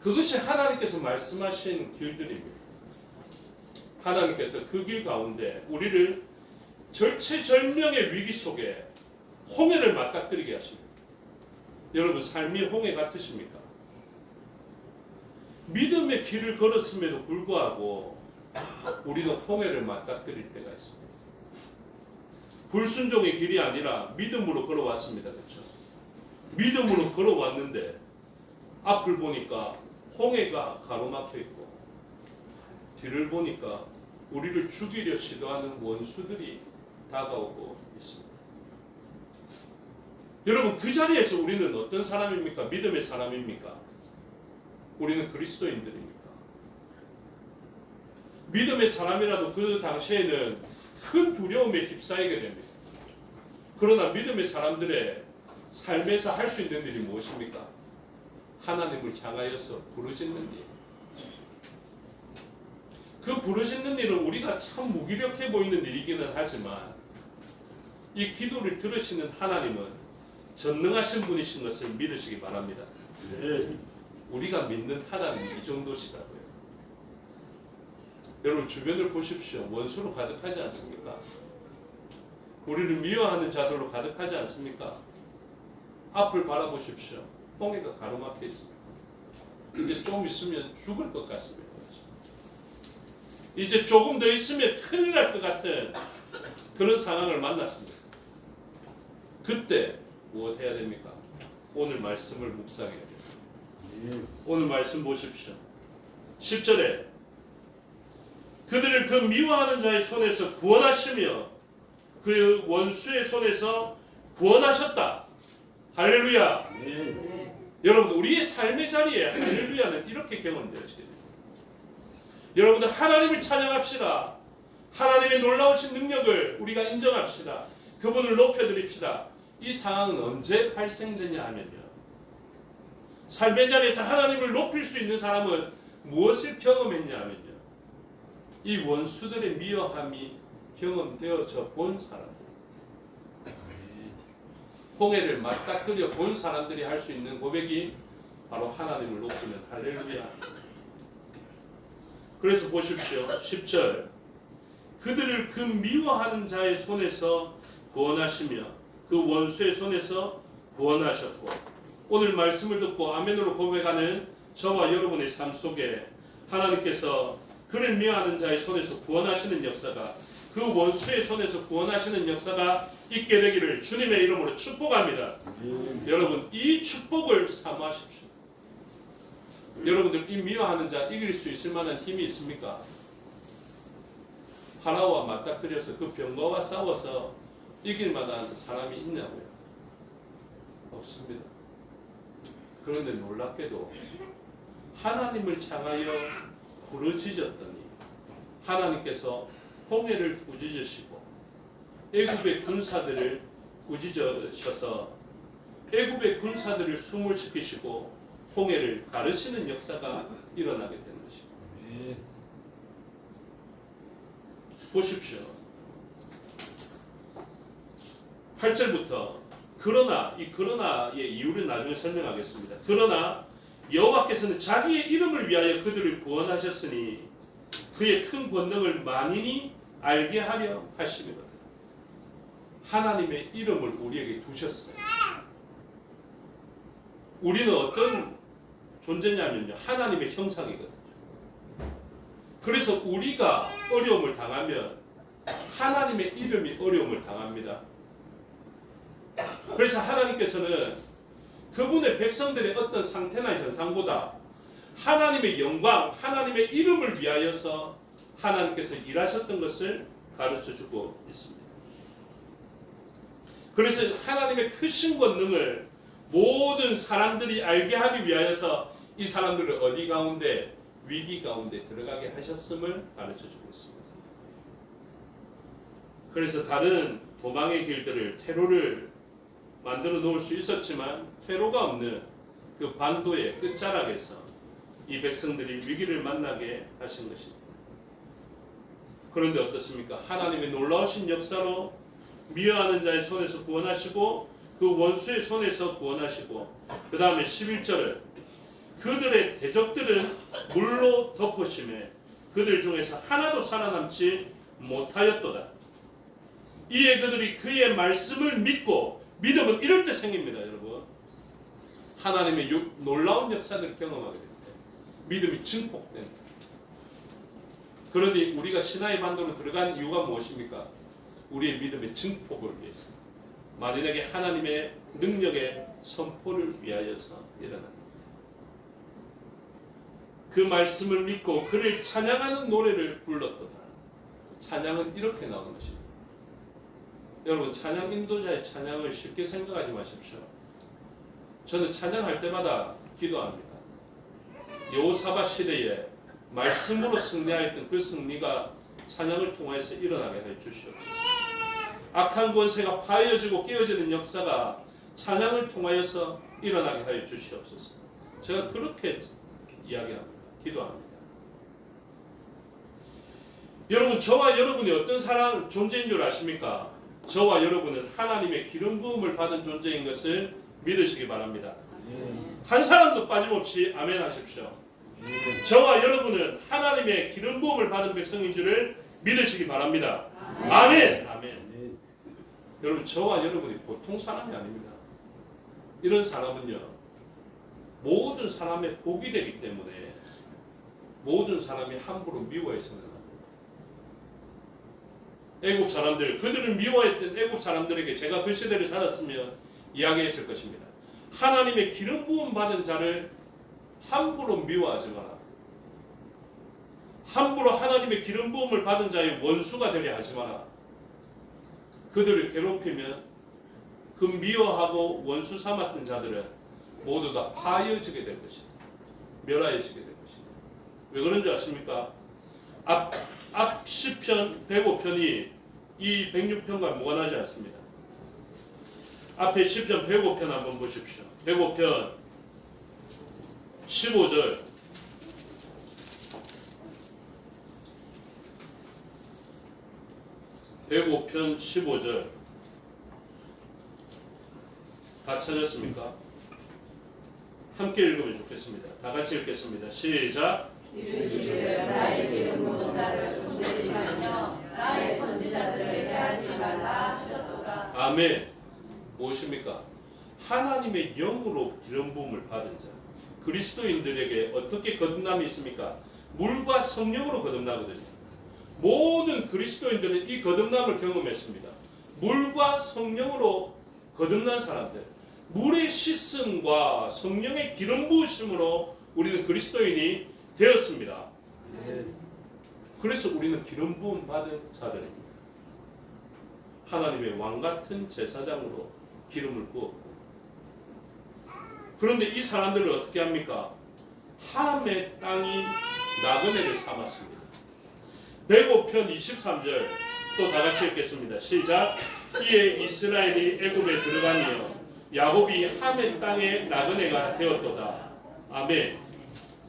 S2: 그것이 하나님께서 말씀하신 길들입니다. 하나님께서 그 길 가운데 우리를 절체절명의 위기 속에 홍해를 맞닥뜨리게 하십니다. 여러분 삶이 홍해 같으십니까? 믿음의 길을 걸었음에도 불구하고 우리는 홍해를 맞닥뜨릴 때가 있습니다. 불순종의 길이 아니라 믿음으로 걸어왔습니다. 그렇죠? 믿음으로 걸어왔는데 앞을 보니까 홍해가 가로막혀 있고 뒤를 보니까 우리를 죽이려 시도하는 원수들이 다가오고 있습니다. 여러분 그 자리에서 우리는 어떤 사람입니까? 믿음의 사람입니까? 우리는 그리스도인들입니까? 믿음의 사람이라도 그 당시에는 큰 두려움에 휩싸이게 됩니다. 그러나 믿음의 사람들의 삶에서 할 수 있는 일이 무엇입니까? 하나님을 향하여서 부르짖는 일. 그 부르짖는 일은 우리가 참 무기력해 보이는 일이기는 하지만 이 기도를 들으시는 하나님은 전능하신 분이신 것을 믿으시기 바랍니다.
S4: 네.
S2: 우리가 믿는 하나님이 이 정도시라고요. 여러분 주변을 보십시오. 원수로 가득하지 않습니까? 우리를 미워하는 자들로 가득하지 않습니까? 앞을 바라보십시오. 홍해가 가로막혀 있습니다. 이제 좀 있으면 죽을 것 같습니다. 이제 조금 더 있으면 큰일 날 것 같은 그런 상황을 만났습니다. 그때 무엇 해야 됩니까? 오늘 말씀을 묵상해야 됩니다.
S4: 네.
S2: 오늘 말씀 보십시오. 10절에 그들을 그 미워하는 자의 손에서 구원하시며 그 원수의 손에서 구원하셨다. 할렐루야.
S4: 네.
S2: 여러분 우리의 삶의 자리에 할렐루야는 이렇게 경험되어지게 됩니다. 여러분들 하나님을 찬양합시다. 하나님의 놀라우신 능력을 우리가 인정합시다. 그분을 높여드립시다. 이 상황은 언제 발생되냐 하면요. 삶의 자리에서 하나님을 높일 수 있는 사람은 무엇을 경험했냐 하면요. 이 원수들의 미워함이 경험되어져 본 사람들. 홍해를 맞닥뜨려 본 사람들이 할 수 있는 고백이 바로 하나님을 높이는 할렐루야. 그래서 보십시오. 10절 그들을 그 미워하는 자의 손에서 구원하시며 그 원수의 손에서 구원하셨고 오늘 말씀을 듣고 아멘으로 고백하는 저와 여러분의 삶 속에 하나님께서 그를 미워하는 자의 손에서 구원하시는 역사가 그 원수의 손에서 구원하시는 역사가 있게 되기를 주님의 이름으로 축복합니다. 여러분 이 축복을 사모하십시오. 여러분들 이 미워하는 자 이길 수 있을 만한 힘이 있습니까? 파라오와 맞닥뜨려서 그 병거와 싸워서 이길 만한 사람이 있냐고요? 없습니다. 그런데 놀랍게도 하나님을 향하여 부르짖었더니 하나님께서 홍해를 꾸짖으시고 애굽의 군사들을 꾸짖으셔서 애굽의 군사들을 숨을 시키시고 홍해를 가르치는 역사가 일어나게 된 것입니다. 보십시오. 8절부터 그러나 이 그러나의 이유를 나중에 설명하겠습니다. 그러나 여호와께서는 자기의 이름을 위하여 그들을 구원하셨으니 그의 큰 권능을 만인이 알게 하려 하심이거든. 하나님의 이름을 우리에게 두셨어요. 우리는 어떤 존재냐면요. 하나님의 형상이거든요. 그래서 우리가 어려움을 당하면 하나님의 이름이 어려움을 당합니다. 그래서 하나님께서는 그분의 백성들의 어떤 상태나 현상보다 하나님의 영광, 하나님의 이름을 위하여서 하나님께서 일하셨던 것을 가르쳐주고 있습니다. 그래서 하나님의 크신 권능을 모든 사람들이 알게 하기 위하여서 이 사람들을 어디 가운데 위기 가운데 들어가게 하셨음을 가르쳐주고 있습니다. 그래서 다른 도망의 길들을 테로를 만들어 놓을 수 있었지만 테로가 없는 그 반도의 끝자락에서 이 백성들이 위기를 만나게 하신 것입니다. 그런데 어떻습니까? 하나님의 놀라우신 역사로 미워하는 자의 손에서 구원하시고 그 원수의 손에서 구원하시고 그 다음에 11절은 그들의 대적들은 물로 덮으심에 그들 중에서 하나도 살아남지 못하였도다. 이에 그들이 그의 말씀을 믿고 믿음은 이럴 때 생깁니다. 여러분 하나님의 놀라운 역사를 경험하게 됩니다. 믿음이 증폭됩니다. 그러니 우리가 시나이 반도로 들어간 이유가 무엇입니까? 우리의 믿음의 증폭을 위해서 만인에게 하나님의 능력의 선포를 위하여서 일어납니다. 그 말씀을 믿고 그를 찬양하는 노래를 불렀도다. 찬양은 이렇게 나오는 것입니다. 여러분 찬양 인도자의 찬양을 쉽게 생각하지 마십시오. 저는 찬양할 때마다 기도합니다. 여호사밧 시대에 말씀으로 승리하였던 그 승리가 찬양을 통해서 일어나게 해 주시옵소서. 악한 권세가 파여지고 깨어지는 역사가 찬양을 통하여서 일어나게 하여 주시옵소서. 제가 그렇게 이야기합니다. 기도합니다. 여러분, 저와 여러분이 어떤 사람 존재인 줄 아십니까? 저와 여러분은 하나님의 기름 부음을 받은 존재인 것을 믿으시기 바랍니다. 한 사람도 빠짐없이 아멘 하십시오. 저와 여러분은 하나님의 기름 부음을 받은 백성인 줄을 믿으시기 바랍니다. 아멘. 아멘. 여러분, 저와 여러분이 보통 사람이 아닙니다. 이런 사람은요, 모든 사람의 복이 되기 때문에 모든 사람이 함부로 미워해서는 안 됩니다. 애굽 사람들, 그들을 미워했던 애굽 사람들에게 제가 그 시대를 살았으면 이야기했을 것입니다. 하나님의 기름 부음 받은 자를 함부로 미워하지 마라. 함부로 하나님의 기름 부음을 받은 자의 원수가 되려 하지 마라. 그들을 괴롭히면 그 미워하고 원수 삼았던 자들은 모두 다 파여지게 될 것이다. 멸하여지게 될 것이다. 왜 그런 줄 아십니까? 앞 시편 105편이 이 106편과 무관하지 않습니다. 앞에 시편 105편 한번 보십시오. 105편 15절. (105편) 15절 다 찾았습니까? 함께 읽으면 좋겠습니다. 다 같이 읽겠습니다. 시작.
S3: 이르시기를 나의 기름 부은 자를 손대지 말며 나의 선지자들을 해하지 말라 하셨도다.
S2: 아멘. 무엇입니까? 하나님의 영으로 기름 부음을 받은 자, 그리스도인들에게 어떻게 거듭남이 있습니까? 물과 성령으로 거듭나거든요. 모든 그리스도인들은 이 거듭남을 경험했습니다. 물과 성령으로 거듭난 사람들, 물의 씻음과 성령의 기름 부으심으로 우리는 그리스도인이 되었습니다. 그래서 우리는 기름 부음 받은 자들입니다. 하나님의 왕 같은 제사장으로 기름을 부었고, 그런데 이 사람들을 어떻게 합니까? 함의 땅이 나그네를 삼았습니다. 105편 23절 또 다 같이 읽겠습니다. 시작. 이에 이스라엘이 애굽에 들어가며 야곱이 함의 땅에 나그네가 되었도다. 아멘.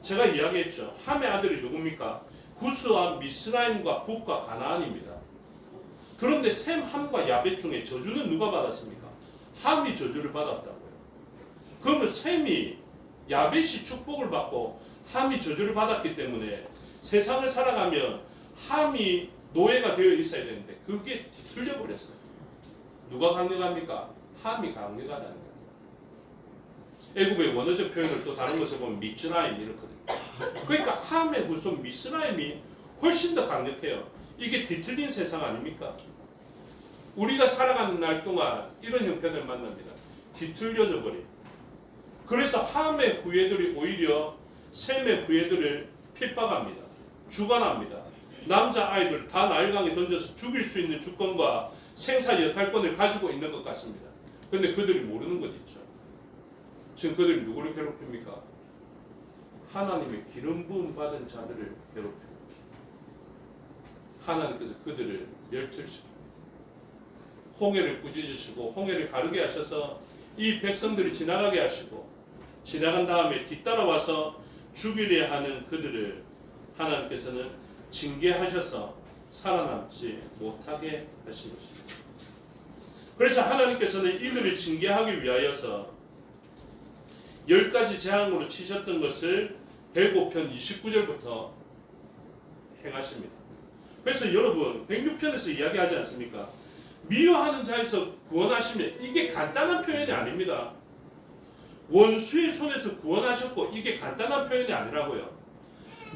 S2: 제가 이야기했죠. 함의 아들이 누굽니까? 구스와 미스라임과 북과 가나안입니다. 그런데 셈, 함과 야벳 중에 저주는 누가 받았습니까? 함이 저주를 받았다고요. 그러면 셈이, 야벳이 축복을 받고 함이 저주를 받았기 때문에 세상을 살아가면 함이 노예가 되어 있어야 되는데 그게 뒤틀려 버렸어요. 누가 강력합니까? 함이 강력하다는 거예요. 애굽의 원어적 표현을 또 다른 것을 보면 미츠라임 이렇거든요. 그러니까 함의 후손 미스라임이 훨씬 더 강력해요. 이게 뒤틀린 세상 아닙니까? 우리가 살아가는 날 동안 이런 형편을 만납니다. 뒤틀려져 버린. 그래서 함의 후예들이 오히려 셈의 후예들을 핍박합니다. 주관합니다. 남자 아이들 다 나일강에 던져서 죽일 수 있는 주권과 생사 여탈권을 가지고 있는 것 같습니다. 그런데 그들이 모르는 것 있죠. 지금 그들이 누구를 괴롭힙니까? 하나님의 기름 부음 받은 자들을 괴롭힙니다. 하나님께서 그들을 멸절시킵니다. 홍해를 꾸짖으시고 홍해를 가르게 하셔서 이 백성들이 지나가게 하시고, 지나간 다음에 뒤따라와서 죽이려 하는 그들을 하나님께서는 징계하셔서 살아남지 못하게 하신 것입니다. 그래서 하나님께서는 이들을 징계하기 위하여서 10가지 재앙으로 치셨던 것을 105편 29절부터 행하십니다. 그래서 여러분 106편에서 이야기하지 않습니까? 미워하는 자에서 구원하시면, 이게 간단한 표현이 아닙니다. 원수의 손에서 구원하셨고, 이게 간단한 표현이 아니라고요.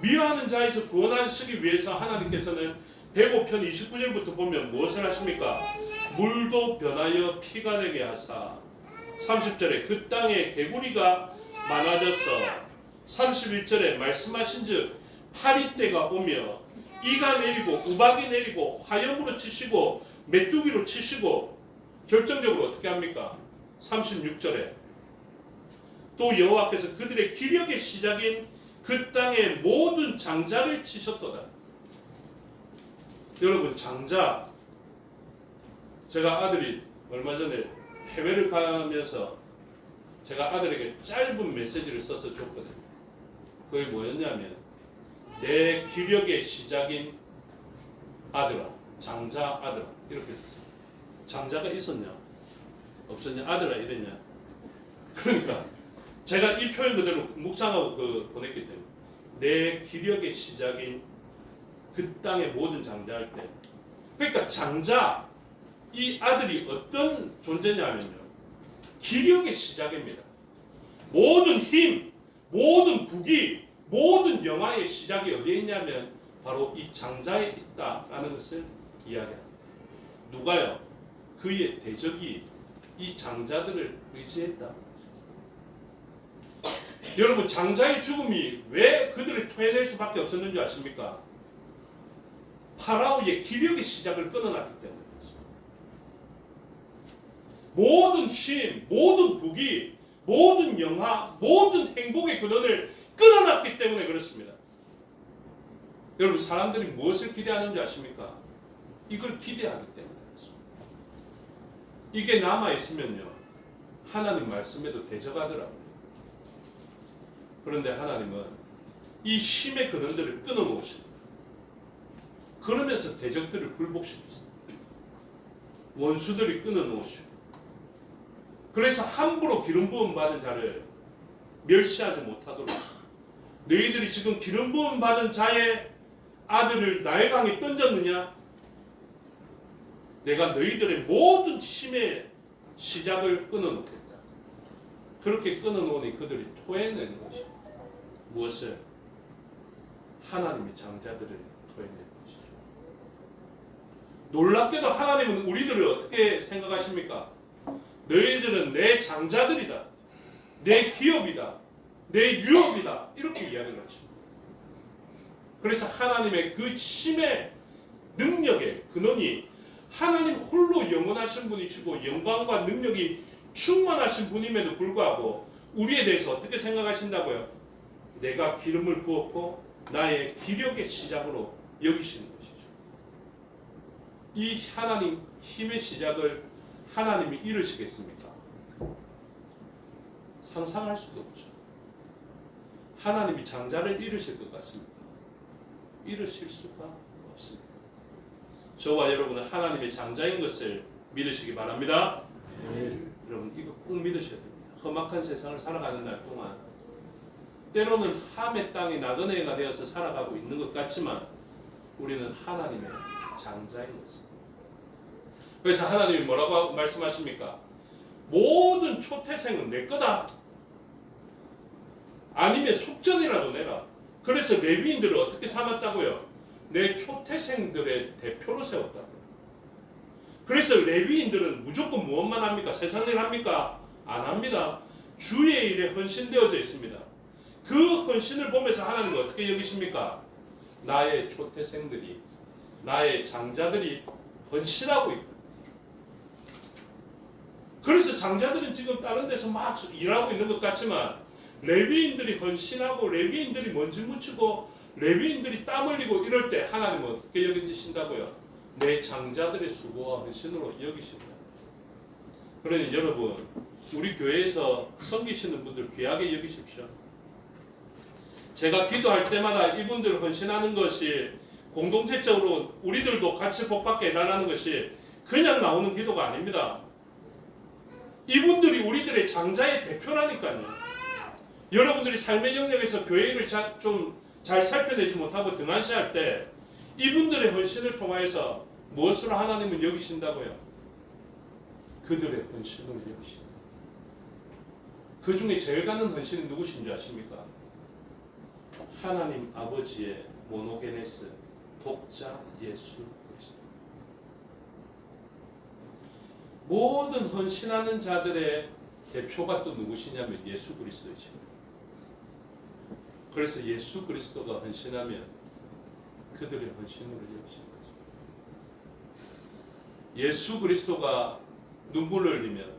S2: 미워하는 자에서 구원하시기 위해서 하나님께서는 105편 29절부터 보면 무엇을 하십니까? 물도 변하여 피가 되게 하사, 30절에 그 땅에 개구리가 많아졌어, 31절에 말씀하신즉 파리때가 오며 이가 내리고 우박이 내리고 화염으로 치시고 메뚜기로 치시고, 결정적으로 어떻게 합니까? 36절에 또 여호와께서 그들의 기력의 시작인 그 땅의 모든 장자를 치셨도다. 여러분, 장자, 제가 아들이 얼마 전에 해외를 가면서 제가 아들에게 짧은 메시지를 써서 줬거든요. 그게 뭐였냐면 내 기력의 시작인 아들아, 장자 아들아 이렇게 썼어요. 장자가 있었냐? 없었냐? 아들아 이랬냐? 그러니까 제가 이 표현 그대로 묵상하고 보냈기 때문에 내 기력의 시작인 그 땅의 모든 장자할 때 그러니까 장자 이 아들이 어떤 존재냐면요 기력의 시작입니다. 모든 힘, 모든 부귀, 모든 영화의 시작이 어디에 있냐면 바로 이 장자에 있다라는 것을 이야기합니다. 누가요? 그의 대적이 이 장자들을 의지했다. 여러분 장자의 죽음이 왜 그들을 토해낼 수밖에 없었는지 아십니까? 파라오의 기력의 시작을 끊어놨기 때문에 그렇습니다. 모든 힘, 모든 부귀, 모든 영화, 모든 행복의 근원을 끊어놨기 때문에 그렇습니다. 여러분 사람들이 무엇을 기대하는지 아십니까? 이걸 기대하기 때문에 그렇습니다. 이게 남아있으면요 하나님 말씀에도 대적하더라고요. 그런데 하나님은 이 힘의 근원들을 끊어놓으십니다. 그러면서 대적들을 굴복시켰습니다. 원수들이 끊어놓으시고 그래서 함부로 기름 부음 받은 자를 멸시하지 못하도록 너희들이 지금 기름 부음 받은 자의 아들을 나일강에 던졌느냐? 내가 너희들의 모든 힘의 시작을 끊어놓겠다. 그렇게 끊어놓으니 그들이 토해내는 것이 무엇을? 하나님의 장자들을 토해내는 것이죠. 놀랍게도 하나님은 우리들을 어떻게 생각하십니까? 너희들은 내 장자들이다. 내 기업이다. 내 유업이다. 이렇게 이야기를 하십니다. 그래서 하나님의 그 힘의 능력의 근원이 하나님 홀로 영원하신 분이시고 영광과 능력이 충만하신 분임에도 불구하고 우리에 대해서 어떻게 생각하신다고요? 내가 기름을 부었고 나의 기력의 시작으로 여기시는 것이죠. 이 하나님 힘의 시작을 하나님이 이루시겠습니까? 상상할 수도 없죠. 하나님이 장자를 이루실 것 같습니까? 이루실 수가 없습니다. 저와 여러분은 하나님의 장자인 것을 믿으시기 바랍니다. 여러분 이거 꼭 믿으셔야 됩니다. 험악한 세상을 살아가는 날 동안 때로는 함의 땅이 나그네가 되어서 살아가고 있는 것 같지만 우리는 하나님의 장자인 것입니다. 그래서 하나님이 뭐라고 말씀하십니까? 모든 초태생은 내 거다. 아니면 속전이라도 내라. 그래서 레위인들을 어떻게 삼았다고요? 내 초태생들의 대표로 세웠다고요. 그래서 레위인들은 무조건 무엇만 합니까? 세상 일 합니까? 안 합니다. 주의 일에 헌신되어져 있습니다. 그 헌신을 보면서 하나님은 어떻게 여기십니까? 나의 초태생들이, 나의 장자들이 헌신하고 있다. 그래서 장자들은 지금 다른 데서 막 일하고 있는 것 같지만 레위인들이 헌신하고 레위인들이 먼지 묻히고 레위인들이 땀 흘리고 이럴 때 하나님은 어떻게 여기신다고요? 내 장자들의 수고와 헌신으로 여기신다. 그러니 여러분 우리 교회에서 섬기시는 분들 귀하게 여기십시오. 제가 기도할 때마다 이분들 헌신하는 것이 공동체적으로 우리들도 같이 복받게 해달라는 것이 그냥 나오는 기도가 아닙니다. 이분들이 우리들의 장자의 대표라니까요. 여러분들이 삶의 영역에서 교회를 좀 잘 살펴내지 못하고 등한시할 때 이분들의 헌신을 통하여서 무엇으로 하나님은 여기신다고요? 그들의 헌신으로 여기신다. 그 중에 제일 가는 헌신이 누구신지 아십니까? 하나님 아버지의 모노게네스 독자 예수 그리스도. 모든 헌신하는 자들의 대표가 또 누구시냐면 예수 그리스도이십니다. 그래서 예수 그리스도가 헌신하면 그들의 헌신으로 여기시는 거죠. 예수 그리스도가 눈물을 흘리면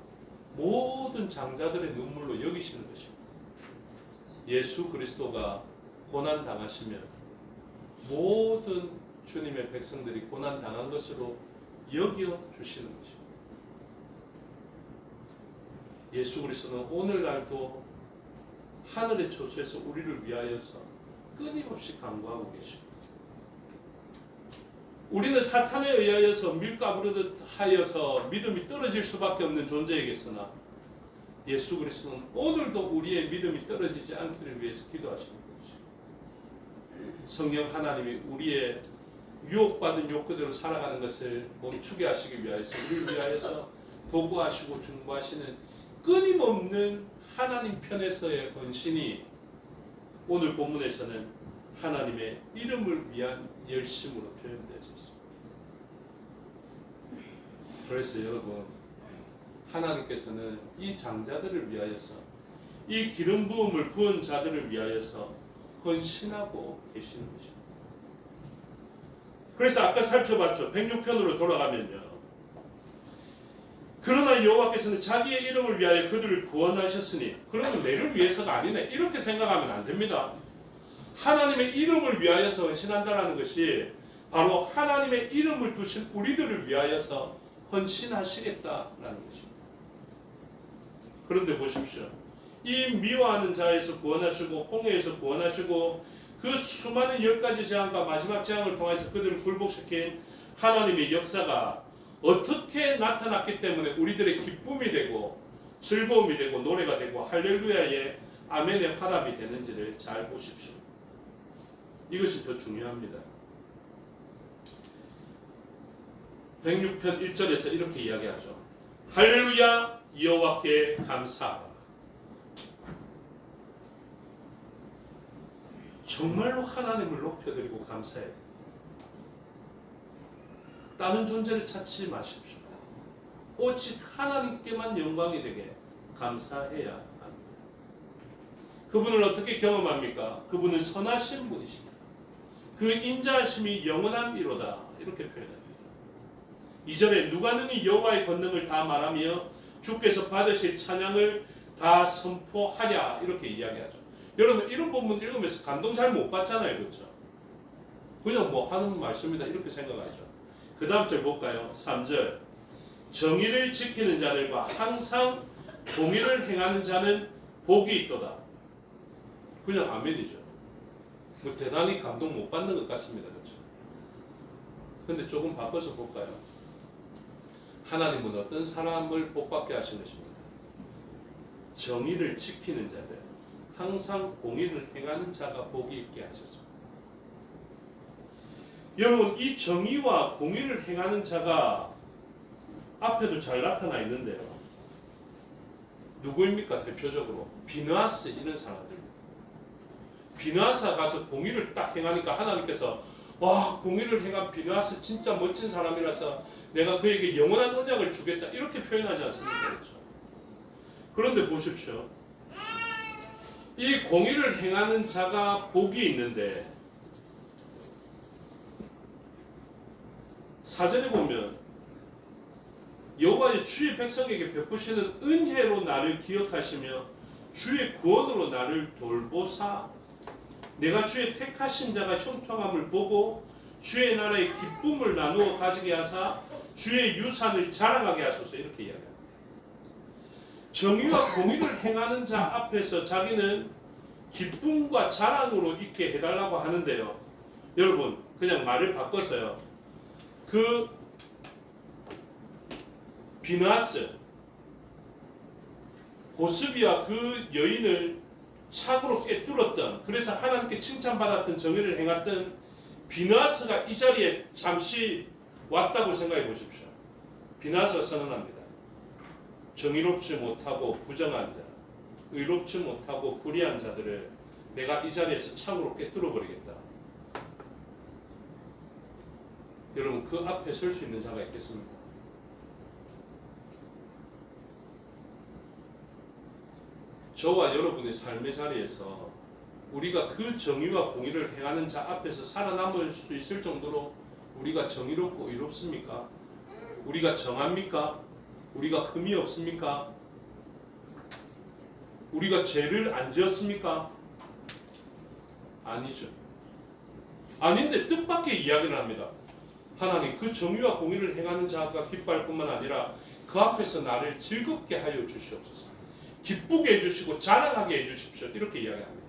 S2: 모든 장자들의 눈물로 여기시는 것입니다. 예수 그리스도가 고난 당하시면 모든 주님의 백성들이 고난 당한 것으로 여겨 주시는 것입니다. 예수 그리스도는 오늘날도 하늘의 초소에서 우리를 위하여서 끊임없이 간구하고 계십니다. 우리는 사탄에 의하여서 밀가부르듯 하여서 믿음이 떨어질 수밖에 없는 존재이겠으나 예수 그리스도는 오늘도 우리의 믿음이 떨어지지 않기를 위해서 기도하시는 것이죠. 성령 하나님이 우리의 유혹받은 욕구대로 살아가는 것을 멈추게 하시기 위하여서 우리를 위하여서 도구하시고 중보하시는 끊임없는 하나님 편에서의 헌신이 오늘 본문에서는 하나님의 이름을 위한 열심으로 표현되어 있습니다. 그래서 여러분, 하나님께서는 이 장자들을 위하여서, 이 기름 부음을 부은 자들을 위하여서 헌신하고 계시는 것입니다. 그래서 아까 살펴봤죠. 106편으로 돌아가면요. 그러나 여호와께서는 자기의 이름을 위하여 그들을 구원하셨으니, 그러면 내를 위해서가 아니네, 이렇게 생각하면 안 됩니다. 하나님의 이름을 위하여서 헌신한다는 것이 바로 하나님의 이름을 두신 우리들을 위하여서 헌신하시겠다라는 것입니다. 그런데 보십시오. 이 미워하는 자에서 구원하시고 홍해에서 구원하시고 그 수많은 10가지 재앙과 마지막 재앙을 통해서 그들을 굴복시킨 하나님의 역사가 어떻게 나타났기 때문에 우리들의 기쁨이 되고 즐거움이 되고 노래가 되고 할렐루야의 아멘의 화답이 되는지를 잘 보십시오. 이것이 더 중요합니다. 106편 1절에서 이렇게 이야기하죠. 할렐루야, 여호와께 감사하라. 정말로 하나님을 높여드리고 감사해야 돼요. 다른 존재를 찾지 마십시오. 오직 하나님께만 영광이 되게 감사해야 합니다. 그분을 어떻게 경험합니까? 그분은 선하신 분이십니다. 그 인자하심이 영원한 이로다, 이렇게 표현합니다. 2절에 누가 능히 여호와의 권능을 다 말하며 주께서 받으실 찬양을 다 선포하랴, 이렇게 이야기하죠. 여러분, 이런 본문 읽으면서 감동 잘 못 받잖아요, 그렇죠? 그냥 뭐 하는 말씀이다 이렇게 생각하죠. 그 다음 절 볼까요? 3절. 정의를 지키는 자들과 항상 공의를 행하는 자는 복이 있도다. 그냥 아멘이죠. 뭐 대단히 감동 못 받는 것 같습니다, 그렇죠? 근데 조금 바꿔서 볼까요? 하나님은 어떤 사람을 복받게 하신 것입니까? 정의를 지키는 자들, 항상 공의를 행하는 자가 복이 있게 하셨습니다. 여러분, 이 정의와 공의를 행하는 자가 앞에도 잘 나타나 있는데요. 누구입니까? 대표적으로 비느하스, 이런 사람들. 비느하스가 가서 공의를 딱 행하니까 하나님께서 와, 공의를 행한 비느하스 진짜 멋진 사람이라서 내가 그에게 영원한 언약을 주겠다, 이렇게 표현하지 않습니까? 그렇죠? 그런데 보십시오. 이 공의를 행하는 자가 복이 있는데 4절에 보면 여호와의 주의 백성에게 베푸시는 은혜로 나를 기억하시며 주의 구원으로 나를 돌보사 내가 주의 택하신 자가 형통함을 보고 주의 나라의 기쁨을 나누어 가지게 하사 주의 유산을 자랑하게 하소서, 이렇게 이야기합니다. 정의와 공의를 행하는 자 앞에서 자기는 기쁨과 자랑으로 있게 해달라고 하는데요. 여러분, 그냥 말을 바꿔서요. 그 비느하스, 고스비와 그 여인을 착으로 꿰뚫었던, 그래서 하나님께 칭찬받았던 정의를 행했던 비느하스가 이 자리에 잠시 왔다고 생각해 보십시오. 비느하스가 선언합니다. 정의롭지 못하고 부정한 자, 의롭지 못하고 불의한 자들을 내가 이 자리에서 창으로 꿰뚫어 버리겠다. 여러분, 그 앞에 설 수 있는 자가 있겠습니까? 저와 여러분의 삶의 자리에서 우리가 그 정의와 공의를 행하는 자 앞에서 살아남을 수 있을 정도로 우리가 정의롭고 의롭습니까? 우리가 정합니까? 우리가 흠이 없습니까? 우리가 죄를 안 지었습니까? 아니죠. 아닌데 뜻밖의 이야기를 합니다. 하나님, 그 정의와 공의를 행하는 자가 기뻐할 뿐만 아니라 그 앞에서 나를 즐겁게 하여 주시옵소서. 기쁘게 해주시고 자랑하게 해주십시오. 이렇게 이야기합니다.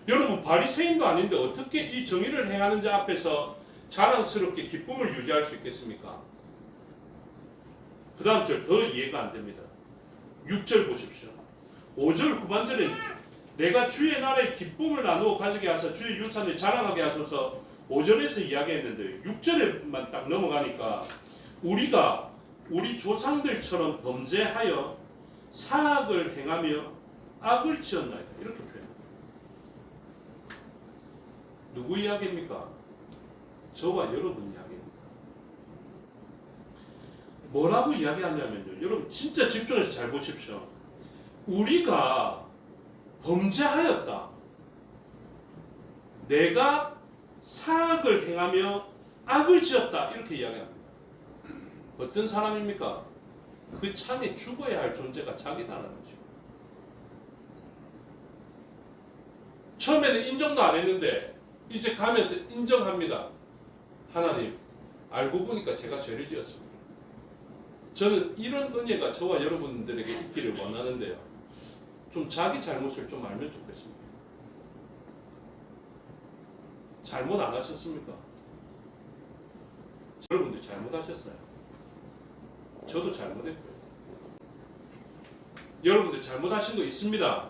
S2: 여러분 바리새인도 아닌데 어떻게 이 정의를 행하는 자 앞에서 자랑스럽게 기쁨을 유지할 수 있겠습니까? 그 다음 절 더 이해가 안 됩니다. 6절 보십시오. 5절 후반절에 내가 주의 나라의 기쁨을 나누어 가지게 하사 주의 유산을 자랑하게 하소서 5절에서 이야기했는데 6절에만 딱 넘어가니까 우리가 우리 조상들처럼 범죄하여 사악을 행하며 악을 지었나이다. 이렇게 표현합니다. 누구 이야기입니까? 저와 여러분 이야기입니다. 뭐라고 이야기하냐면요. 여러분 진짜 집중해서 잘 보십시오. 우리가 범죄하였다. 내가 사악을 행하며 악을 지었다. 이렇게 이야기합니다. 어떤 사람입니까? 그 창에 죽어야 할 존재가 자기다라는 거죠. 처음에는 인정도 안 했는데 이제 가면서 인정합니다. 하나님, 알고 보니까 제가 죄를 지었습니다. 저는 이런 은혜가 저와 여러분들에게 있기를 원하는데요. 좀 자기 잘못을 좀 알면 좋겠습니다. 잘못 안 하셨습니까? 여러분들 잘못하셨어요. 저도 잘못했고요. 여러분들 잘못하신 거 있습니다.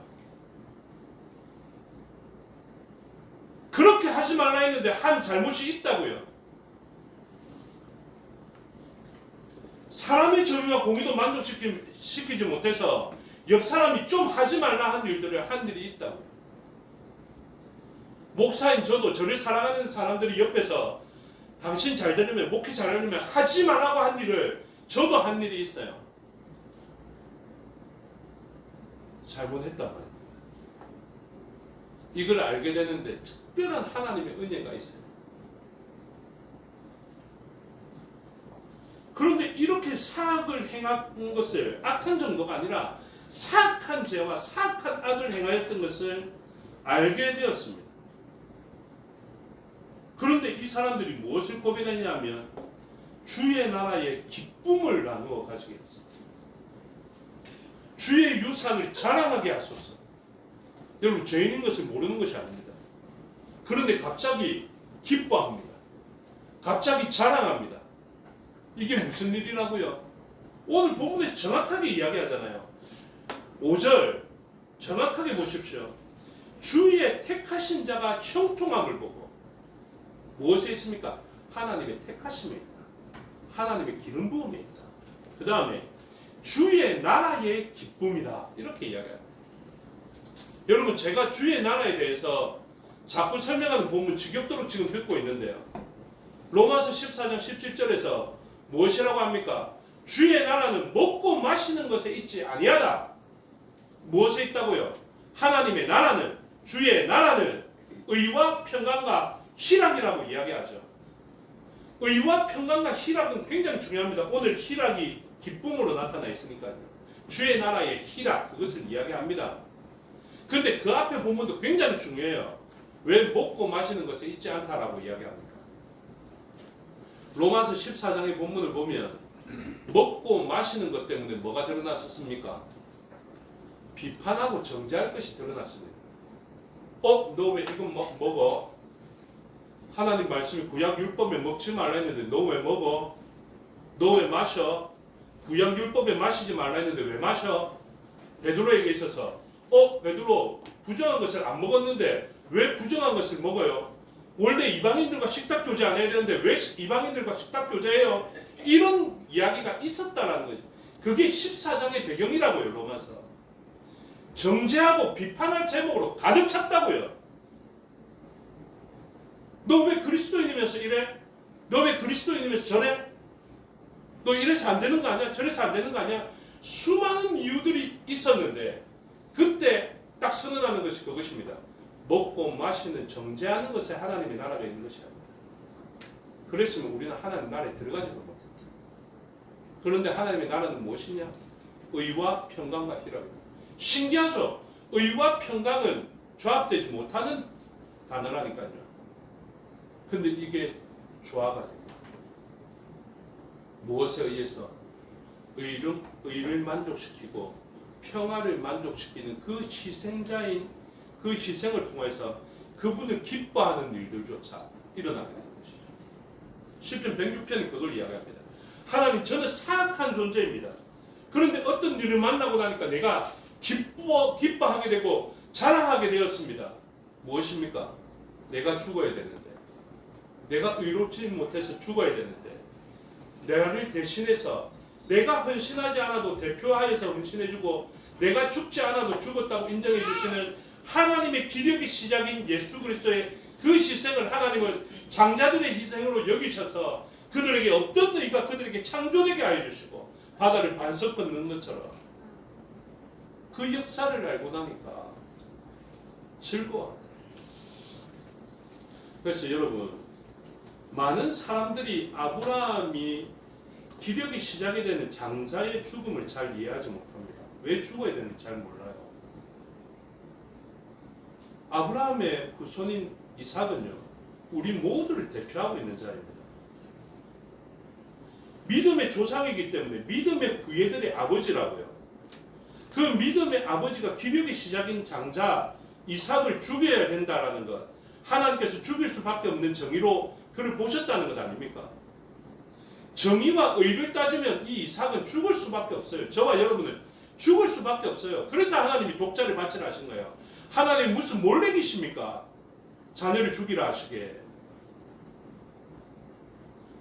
S2: 그렇게 하지 말라 했는데 한 잘못이 있다고요. 사람의 정의와 공의도 만족시키지 못해서 옆 사람이 좀 하지 말라 한 일들을 한 일이 있다고요. 목사인 저도 저를 사랑하는 사람들이 옆에서 당신 잘 되려면 목회 잘 되려면 하지 말라고 한 일을 저도 한 일이 있어요. 잘못했단 말이에요. 이걸 알게 되는데 특별한 하나님의 은혜가 있어요. 그런데 이렇게 사악을 행한 것을 악한 정도가 아니라 사악한 죄와 사악한 악을 행하였던 것을 알게 되었습니다. 그런데 이 사람들이 무엇을 고백했냐면 주의 나라의 기쁨을 나누어 가지게 했습니다. 주의 유산을 자랑하게 하소서. 여러분 죄인인 것을 모르는 것이 아닙니다. 그런데 갑자기 기뻐합니다. 갑자기 자랑합니다. 이게 무슨 일이라고요? 오늘 본문에서 정확하게 이야기하잖아요. 5절 정확하게 보십시오. 주의 택하신 자가 형통함을 보고 무엇에 있습니까? 하나님의 택하심에 있다. 하나님의 기름 부음에 있다. 그 다음에 주의 나라의 기쁨이다. 이렇게 이야기합니다. 여러분 제가 주의 나라에 대해서 자꾸 설명하는 본문 지겹도록 지금 듣고 있는데요. 로마서 14장 17절에서 무엇이라고 합니까? 주의 나라는 먹고 마시는 것에 있지 아니하다. 무엇에 있다고요? 하나님의 나라는 주의 나라는 의와 평강과 희락이라고 이야기하죠. 의와 평강과 희락은 굉장히 중요합니다. 오늘 희락이 기쁨으로 나타나 있으니까요. 주의 나라의 희락 그것을 이야기합니다. 그런데 그 앞에 본문도 굉장히 중요해요. 왜 먹고 마시는 것에 있지 않다라고 이야기합니까? 로마서 14장의 본문을 보면 먹고 마시는 것 때문에 뭐가 드러났습니까? 비판하고 정죄할 것이 드러났습니다. 너 왜 이거 먹어? 하나님 말씀이 구약 율법에 먹지 말라 했는데 너 왜 먹어? 너 왜 마셔? 구약 율법에 마시지 말라 했는데 왜 마셔? 베드로에게 있어서 베드로 부정한 것을 안 먹었는데 왜 부정한 것을 먹어요? 원래 이방인들과 식탁 교제 안 해야 되는데 왜 이방인들과 식탁 교제해요? 이런 이야기가 있었다라는 거죠. 그게 14장의 배경이라고요. 로마서. 정죄하고 비판할 제목으로 가득 찼다고요. 너 왜 그리스도인이면서 이래? 너 왜 그리스도인이면서 저래? 너 이래서 안 되는 거 아니야? 저래서 안 되는 거 아니야? 수많은 이유들이 있었는데 그때 딱 선언하는 것이 그것입니다. 먹고 마시는 정죄하는 것에 하나님의 나라가 있는 것이 아닙니다. 그랬으면 우리는 하나님 나라에 들어가지도 못했다. 그런데 하나님의 나라는 무엇이냐? 의와 평강과 희락입니다. 신기하죠? 의와 평강은 조합되지 못하는 단어라니까요. 근데 이게 조화가 됩니다. 무엇에 의해서? 의를 만족시키고 평화를 만족시키는 그 희생자인 그 희생을 통해서 그분을 기뻐하는 일들조차 일어나게 되는 것이죠. 시편 106편이 그걸 이야기합니다. 하나님, 저는 사악한 존재입니다. 그런데 어떤 일을 만나고 나니까 내가 기뻐하게 되고 자랑하게 되었습니다. 무엇입니까? 내가 죽어야 되는데, 내가 의롭지 못해서 죽어야 되는데, 나를 대신해서 내가 헌신하지 않아도 대표하여서 헌신해주고 내가 죽지 않아도 죽었다고 인정해 주시는 하나님의 기력의 시작인 예수 그리스도의 그 희생을 하나님은 장자들의 희생으로 여기셔서 그들에게 없던 의가 그들에게 창조되게 하여 주시고 바다를 반석 걷는 것처럼 그 역사를 알고 나니까 즐거워. 그래서 여러분, 많은 사람들이 아브라함이 기력이 시작이 되는 장자의 죽음을 잘 이해하지 못합니다. 왜 죽어야 되는지 잘 몰라요. 아브라함의 후손인 이삭은요, 우리 모두를 대표하고 있는 자입니다. 믿음의 조상이기 때문에 믿음의 후예들의 아버지라고요. 그 믿음의 아버지가 기력의 시작인 장자 이삭을 죽여야 된다라는 것, 하나님께서 죽일 수밖에 없는 정의로 그를 보셨다는 것 아닙니까? 정의와 의를 따지면 이 이삭은 죽을 수밖에 없어요. 저와 여러분은 죽을 수밖에 없어요. 그래서 하나님이 독자를 바치라 하신 거예요. 하나님 무슨 몰래기십니까? 자녀를 죽이라 하시게.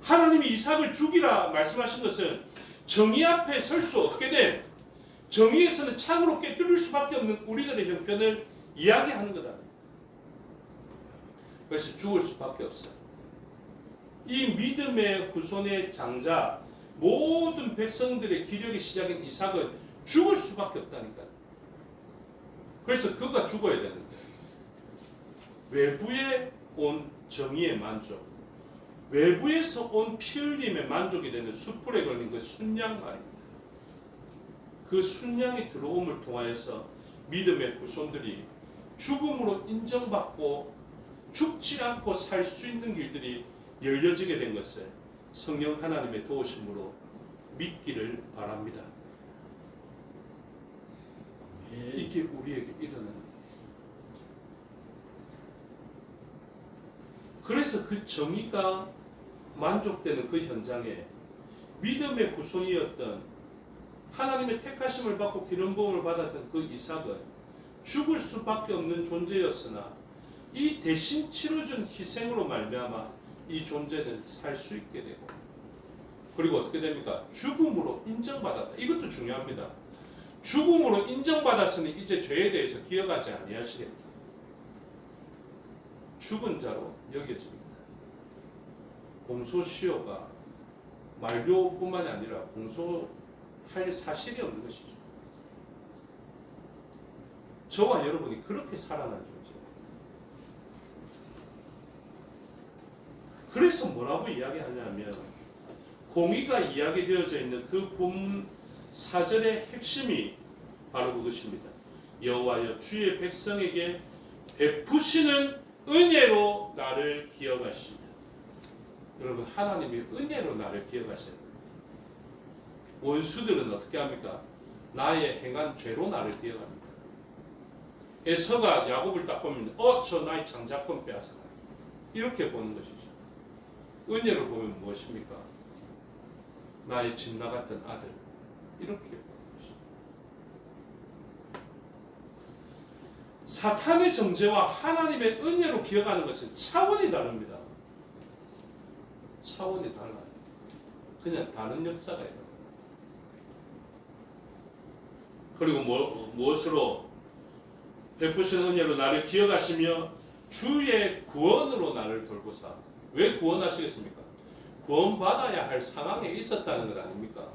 S2: 하나님이 이삭을 죽이라 말씀하신 것은 정의 앞에 설 수 없게 된, 정의에서는 창으로 깨뚫릴 수밖에 없는 우리들의 형편을 이야기하는 거다. 그래서 죽을 수밖에 없어요. 이 믿음의 후손의 장자, 모든 백성들의 기력의 시작인 이삭은 죽을 수밖에 없다니까요. 그래서 그가 죽어야 되는데, 외부에 온 정의의 만족, 외부에서 온 피 흘림의 만족이 되는 숯불에 걸린 그 순양 말입니다. 그 순양이 들어옴을 통하여서 믿음의 후손들이 죽음으로 인정받고 죽지 않고 살 수 있는 길들이 열려지게 된 것을 성령 하나님의 도우심으로 믿기를 바랍니다. 이게 우리에게 일어나는 거예요. 그래서 그 정의가 만족되는 그 현장에 믿음의 후손이었던, 하나님의 택하심을 받고 기름 부음을 받았던 그 이삭은 죽을 수밖에 없는 존재였으나 이 대신 치러준 희생으로 말미암아 이 존재는 살 수 있게 되고, 그리고 어떻게 됩니까? 죽음으로 인정받았다. 이것도 중요합니다. 죽음으로 인정받았으니 이제 죄에 대해서 기억하지 아니하시겠다. 죽은 자로 여겨집니다. 공소시효가 만료뿐만이 아니라 공소할 사실이 없는 것이죠. 저와 여러분이 그렇게 살아난 존재입니다. 그래서 뭐라고 이야기하냐면, 공의가 이야기되어져 있는 그 본 4절의 핵심이 바로 그것입니다. 여호와여, 주의 백성에게 베푸시는 은혜로 나를 기억하시며. 여러분, 하나님이 은혜로 나를 기억하셔야 돼요. 원수들은 어떻게 합니까? 나의 행한 죄로 나를 기억합니다. 에서가 야곱을 딱 보면 저 나의 장자권 빼앗아, 이렇게 보는 것이죠. 은혜로 보면 무엇입니까? 나의 집 나갔던 아들, 이렇게 보는 것이죠. 사탄의 정죄와 하나님의 은혜로 기억하는 것은 차원이 다릅니다. 차원이 달라요. 그냥 다른 역사가 있어요. 그리고 무엇으로? 베푸신 은혜로 나를 기억하시며 주의 구원으로 나를 돌보사. 왜 구원하시겠습니까? 구원받아야 할 상황에 있었다는 것 아닙니까?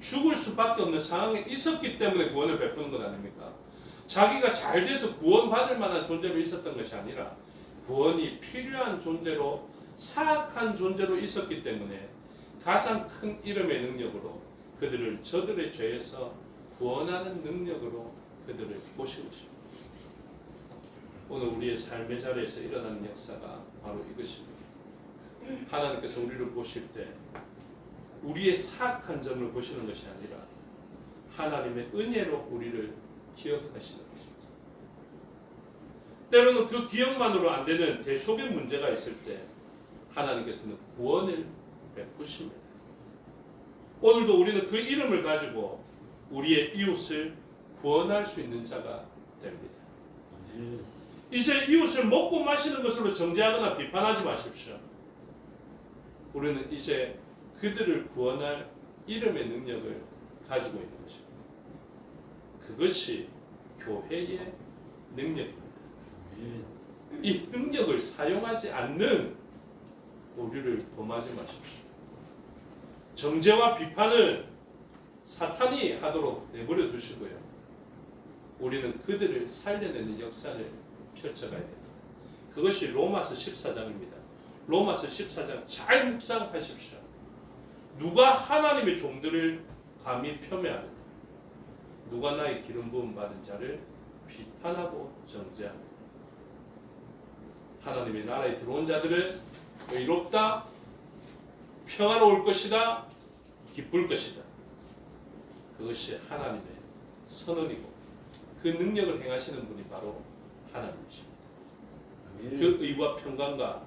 S2: 죽을 수밖에 없는 상황에 있었기 때문에 구원을 베푸는 것 아닙니까? 자기가 잘 돼서 구원받을 만한 존재로 있었던 것이 아니라 구원이 필요한 존재로, 사악한 존재로 있었기 때문에 가장 큰 이름의 능력으로 그들을 저들의 죄에서 구원하는 능력으로 그들을 보신 것입니다. 오늘 우리의 삶의 자리에서 일어나는 역사가 바로 이것입니다. 하나님께서 우리를 보실 때 우리의 사악한 점을 보시는 것이 아니라 하나님의 은혜로 우리를 기억하시는 것입니다. 때로는 그 기억만으로 안 되는 대속의 문제가 있을 때 하나님께서는 구원을 베푸십니다. 오늘도 우리는 그 이름을 가지고 우리의 이웃을 구원할 수 있는 자가 됩니다. 이제 이웃을 먹고 마시는 것으로 정죄하거나 비판하지 마십시오. 우리는 이제 그들을 구원할 이름의 능력을 가지고 있는 것입니다. 그것이 교회의 능력입니다. 이 능력을 사용하지 않는 오류를 범하지 마십시오. 정죄와 비판은 사탄이 하도록 내버려 두시고요. 우리는 그들을 살려내는 역사를 펼쳐가야 됩니다. 그것이 로마서 14장입니다. 로마서 14장 잘 묵상하십시오. 누가 하나님의 종들을 감히 폄훼하느냐? 누가 나의 기름 부음 받은 자를 비판하고 정죄하느냐? 하나님의 나라에 들어온 자들은 의롭다, 평화로울 것이다, 기쁠 것이다. 그것이 하나님의 선언이고 그 능력을 행하시는 분이 바로 하나님이십니다. 그 의와 평강과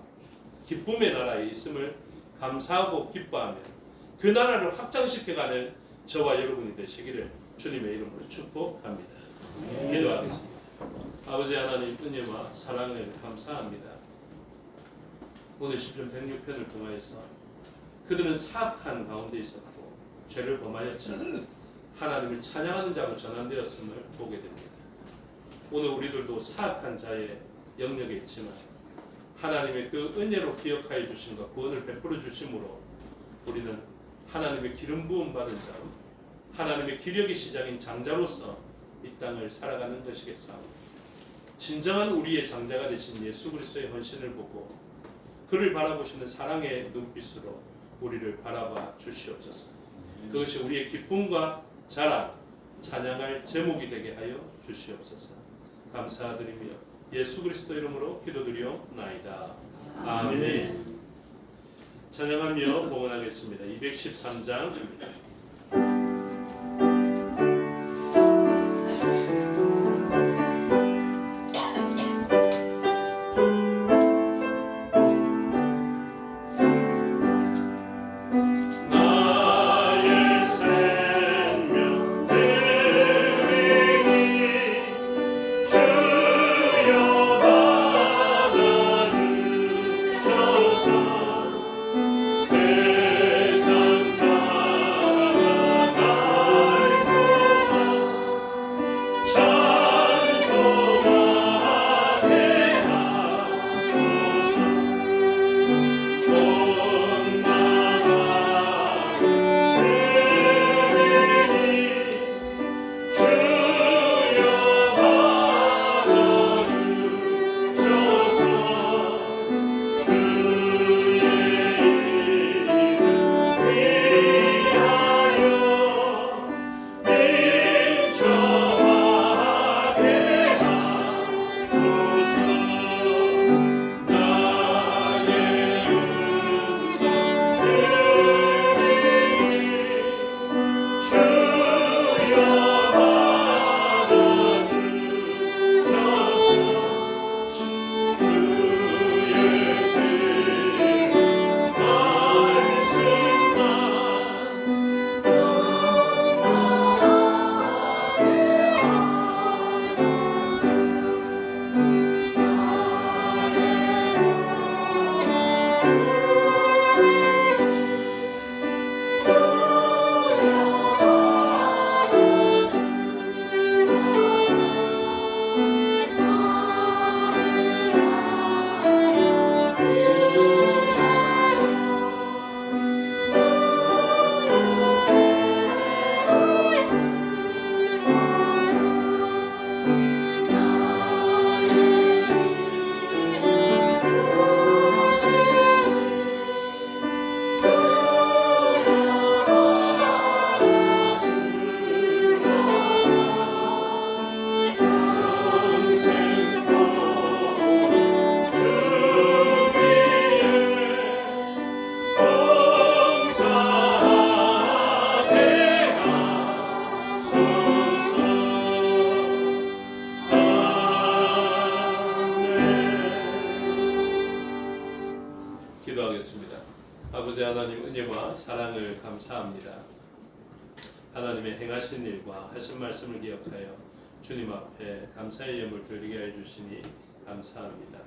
S2: 기쁨의 나라에 있음을 감사하고 기뻐하며 그 나라를 확장시켜가는 저와 여러분이 되시기를 주님의 이름으로 축복합니다. 기도하겠습니다. 아버지 하나님 은혜와 사랑을 감사합니다. 오늘 시편 106편을 통하여서 그들은 사악한 가운데 있었고 죄를 범하였지만 하나님을 찬양하는 자로 전환되었음을 보게 됩니다. 오늘 우리들도 사악한 자의 영역에 있지만 하나님의 그 은혜로 기억하여 주심과 구원을 베풀어 주심으로 우리는 하나님의 기름 부음 받은 자로 하나님의 기력의 시작인 장자로서 이 땅을 살아가는 것이겠사오니 진정한 우리의 장자가 되신 예수 그리스도의 헌신을 보고 그를 바라보시는 사랑의 눈빛으로 우리를 바라봐 주시옵소서. 그것이 우리의 기쁨과 자랑, 찬양할 제목이 되게 하여 주시옵소서. 감사드리며 예수 그리스도 이름으로 기도드리옵나이다. 아멘. 찬양하며 봉헌하겠습니다. 213장입니다. 세상 은혜와 사랑을 감사합니다. 하나님의 행하신 일과 하신 말씀을 기억하여 주님 앞에 감사의 예물 드리게 해 주시니 감사합니다.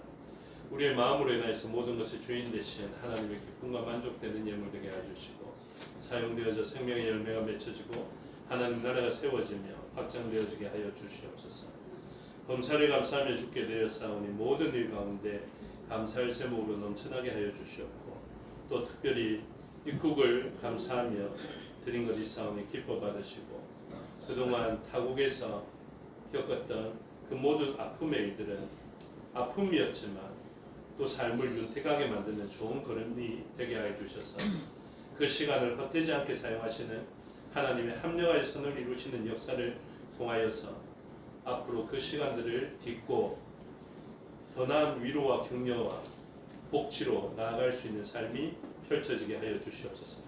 S2: 우리의 마음으로 인하여서 모든 것의 주인 되신 하나님의 기쁨과 만족되는 예물 되게 해 주시고 사용되어져 생명의 열매가 맺혀지고 하나님 나라가 세워지며 확장되어지게 하여 주시옵소서. 범사를 감사하며 주께 되었사오니 모든 일 가운데 감사의 제목으로 넘쳐나게 하여 주시옵고 또 특별히 입국을 감사하며 드린 것 있사오니 기뻐 받으시고 그동안 타국에서 겪었던 그 모든 아픔의 일들은 아픔이었지만 또 삶을 윤택하게 만드는 좋은 걸음이 되게 하여 주셔서 그 시간을 헛되지 않게 사용하시는 하나님의 합력하여 선을 이루시는 역사를 통하여서 앞으로 그 시간들을 딛고 더 나은 위로와 격려와 복지로 나아갈 수 있는 삶이 펼쳐지게 하여 주시옵소서.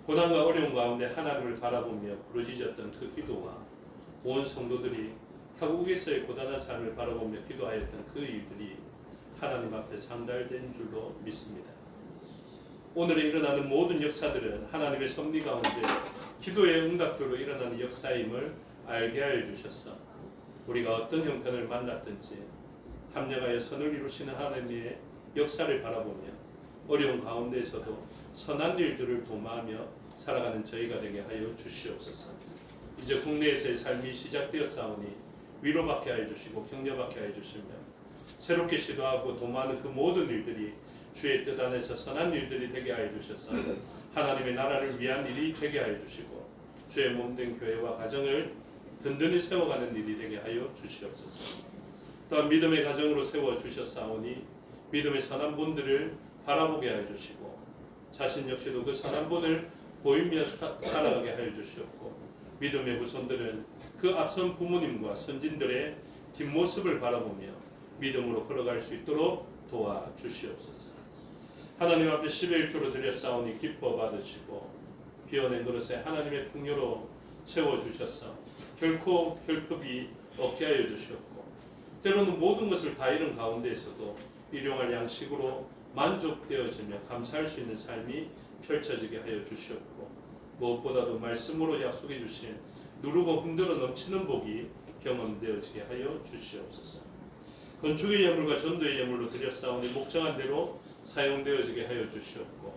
S2: 고난과 어려움 가운데 하나님을 바라보며 부르짖었던 그 기도와 온 성도들이 타국에서의 고단한 삶을 바라보며 기도하였던 그 일들이 하나님 앞에 상달된 줄로 믿습니다. 오늘에 일어나는 모든 역사들은 하나님의 섭리 가운데 기도의 응답들로 일어나는 역사임을 알게 하여 주셔서 우리가 어떤 형편을 만났든지 합력하여 선을 이루시는 하나님의 역사를 바라보며 어려운 가운데에서도 선한 일들을 도모하며 살아가는 저희가 되게 하여 주시옵소서. 이제 국내에서의 삶이 시작되었사오니 위로받게 하여 주시고 격려받게 하여 주시며 새롭게 시도하고 도모하는 그 모든 일들이 주의 뜻 안에서 선한 일들이 되게 하여 주셔서 하나님의 나라를 위한 일이 되게 하여 주시고 주의 몸된 교회와 가정을 든든히 세워가는 일이 되게 하여 주시옵소서. 또한 믿음의 가정으로 세워주셨사오니 믿음의 선한 본들을 바라보게 하여 주시고 자신 역시도 그 선한 본을 보이며 살아가게 하여 주시옵고 믿음의 후손들은 그 앞선 부모님과 선진들의 뒷모습을 바라보며 믿음으로 걸어갈 수 있도록 도와주시옵소서. 하나님 앞에 10의 1조로 드렸사오니 기뻐 받으시고 비워낸 그릇에 하나님의 풍요로 채워주셔서 결코 결핍이 없게 하여 주시옵고 때로는 모든 것을 다 잃은 가운데에서도 일용할 양식으로 만족되어지며 감사할 수 있는 삶이 펼쳐지게 하여 주시옵고 무엇보다도 말씀으로 약속해 주신 누르고 흔들어 넘치는 복이 경험되어지게 하여 주시옵소서. 건축의 예물과 전도의 예물로 드렸사오니 목정한 대로 사용되어지게 하여 주시옵고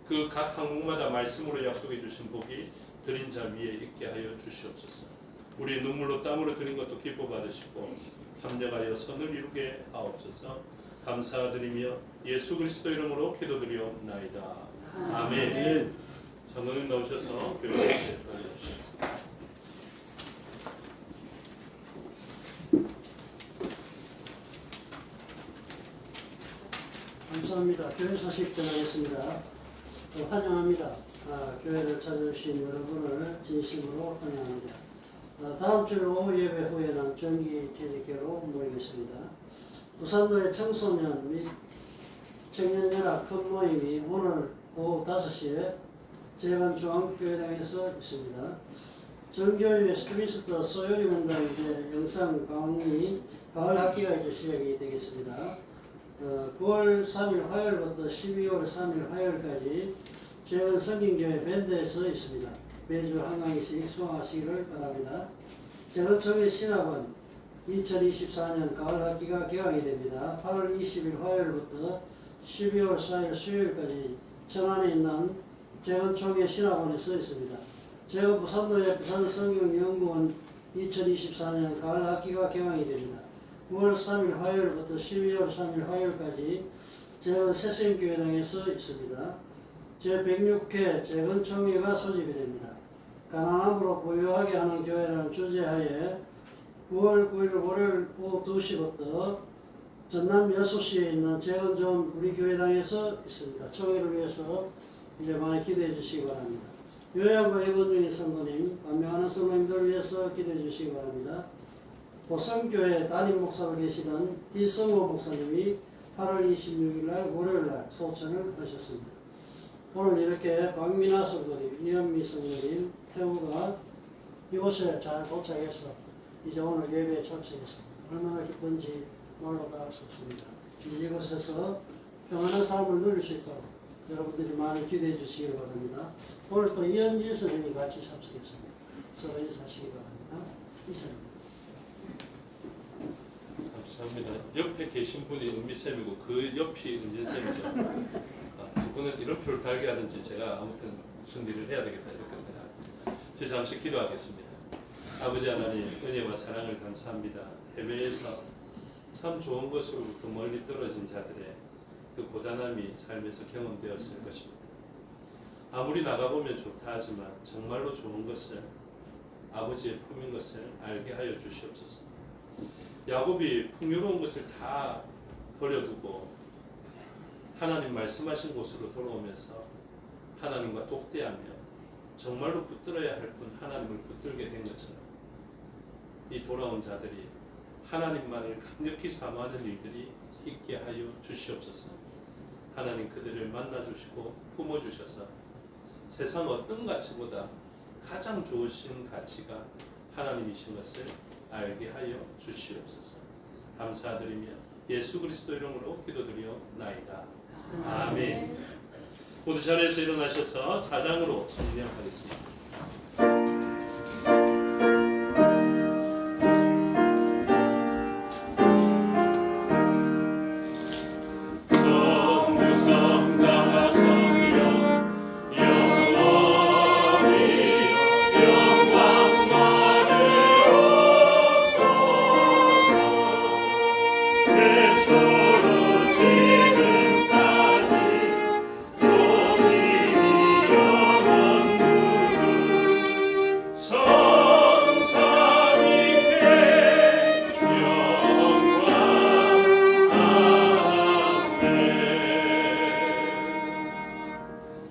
S2: 그 각 항목마다 말씀으로 약속해 주신 복이 드린 자 위에 있게 하여 주시옵소서. 우리 눈물로 땀으로 드린 것도 기뻐 받으시고 합력하여 선을 이루게 하옵소서. 감사드리며 예수 그리스도 이름으로 기도드리옵나이다. 아멘. 장로님 나오셔서 교회에 올려주시겠습니다.
S4: 감사합니다. 교회 소식 전하겠습니다. 환영합니다. 교회를 찾아주신 여러분을 진심으로 환영합니다. 다음 주 오후 예배 후에는 정기 퇴직회로 모이겠습니다. 부산도의 청소년 및 청년연합 큰 모임이 오늘 오후 5시에 재간중앙교회당에서 있습니다. 정교임의 스트리스터 소요리 문당 이제 영상 강의 가을 학기가 이제 시작이 되겠습니다. 9월 3일 화요일부터 12월 3일 화요일까지 재건 성경교회 밴드에서 있습니다. 매주 한 강의씩 수강하시기를 바랍니다. 재건총회 신학원 2024년 가을 학기가 개강이 됩니다. 8월 20일 화요일부터 12월 4일 수요일까지 천안에 있는 재건총회 신학원에서 있습니다. 제가 부산도의 부산성경연구원 2024년 가을 학기가 개강이 됩니다. 9월 3일 화요일부터 12월 3일 화요일까지 재건 새생교회당에서 있습니다. 제106회 재건총회가 소집이 됩니다. 가난함으로 부유하게 하는 교회라는 주제하에 9월 9일 월요일 오후 2시부터 전남 여수시에 있는 재건점 우리 교회당에서 있습니다. 총회를 위해서 이제 많이 기도해 주시기 바랍니다. 요양과 입원 중인 성도님, 반명하는 성도님들을 위해서 기도해 주시기 바랍니다. 보성교회 담임 목사로 계시던 이성호 목사님이 8월 26일 날 월요일 날 소천을 하셨습니다. 오늘 이렇게 박민아 성도님, 이현미 성도님, 태우가 이곳에 잘 도착해서 이제 오늘 예배에 참석했습니다. 얼마나 기쁜지 말로 다 할 수 없습니다. 이곳에서 평안한 삶을 누릴 수 있도록 여러분들이 많이 기대해 주시길 바랍니다. 오늘 또 이현지 선생님이 같이 참석했습니다. 서로 인사하시기 바랍니다. 이사입니다.
S2: 감사합니다. 옆에 계신 분이 은미쌤이고 그 옆이 은진쌤이죠. 두 분은 이름표를 달게 하든지 제가 아무튼 무슨 일을 해야 되겠다 이렇게 생각합니다. 제 잠시 기도하겠습니다. 아버지 하나님 은혜와 사랑을 감사합니다. 해외에서 참 좋은 것으로부터 멀리 떨어진 자들의 그 고단함이 삶에서 경험되었을 것입니다. 아무리 나가보면 좋다 하지만 정말로 좋은 것을 아버지의 품인 것을 알게 하여 주시옵소서. 야곱이 풍요로운 것을 다 버려두고 하나님 말씀하신 곳으로 돌아오면서 하나님과 독대하며 정말로 붙들어야 할 분 하나님을 붙들게 된 것처럼 이 돌아온 자들이 하나님만을 강력히 사모하는 일들이 있게 하여 주시옵소서. 하나님 그들을 만나주시고 품어주셔서 세상 어떤 가치보다 가장 좋으신 가치가 하나님이신 것을 알게 하여 주시옵소서. 감사드리며 예수 그리스도 이름으로 기도드리옵나이다. 아멘. 모두 자리에서 일어나셔서 사장으로 성령하겠습니다.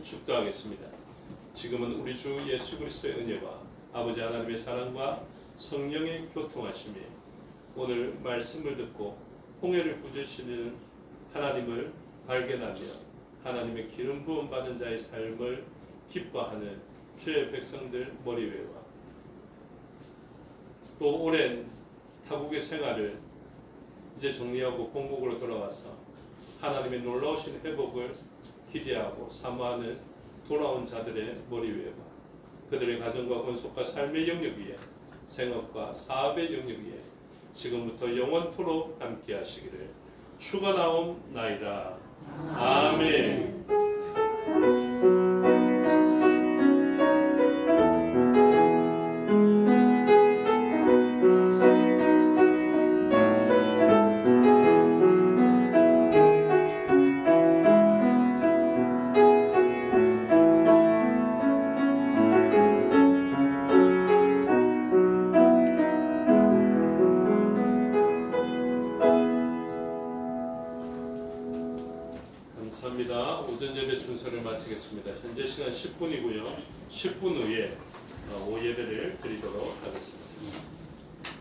S2: 축도하겠습니다. 지금은 우리 주 예수 그리스도의 은혜와 아버지 하나님의 사랑과 성령의 교통하심이 오늘 말씀을 듣고 홍해를 부으시는 하나님을 발견하며 하나님의 기름 부음 받은 자의 삶을 기뻐하는 주의 백성들 머리위와 또 오랜 타국의 생활을 이제 정리하고 본국으로 돌아와서 하나님의 놀라우신 회복을 기대하고 사모하는 돌아온 자들의 머리위와 그들의 가정과 권속과 삶의 영역 위에 생업과 사업의 영역 위에 지금부터 영원토록 함께 하시기를 축원하옵나이다. 아멘. 감사합니다. 오전 예배 순서를 마치겠습니다. 현재 시간 10분이고요. 10분 후에 오예배를 드리도록 하겠습니다.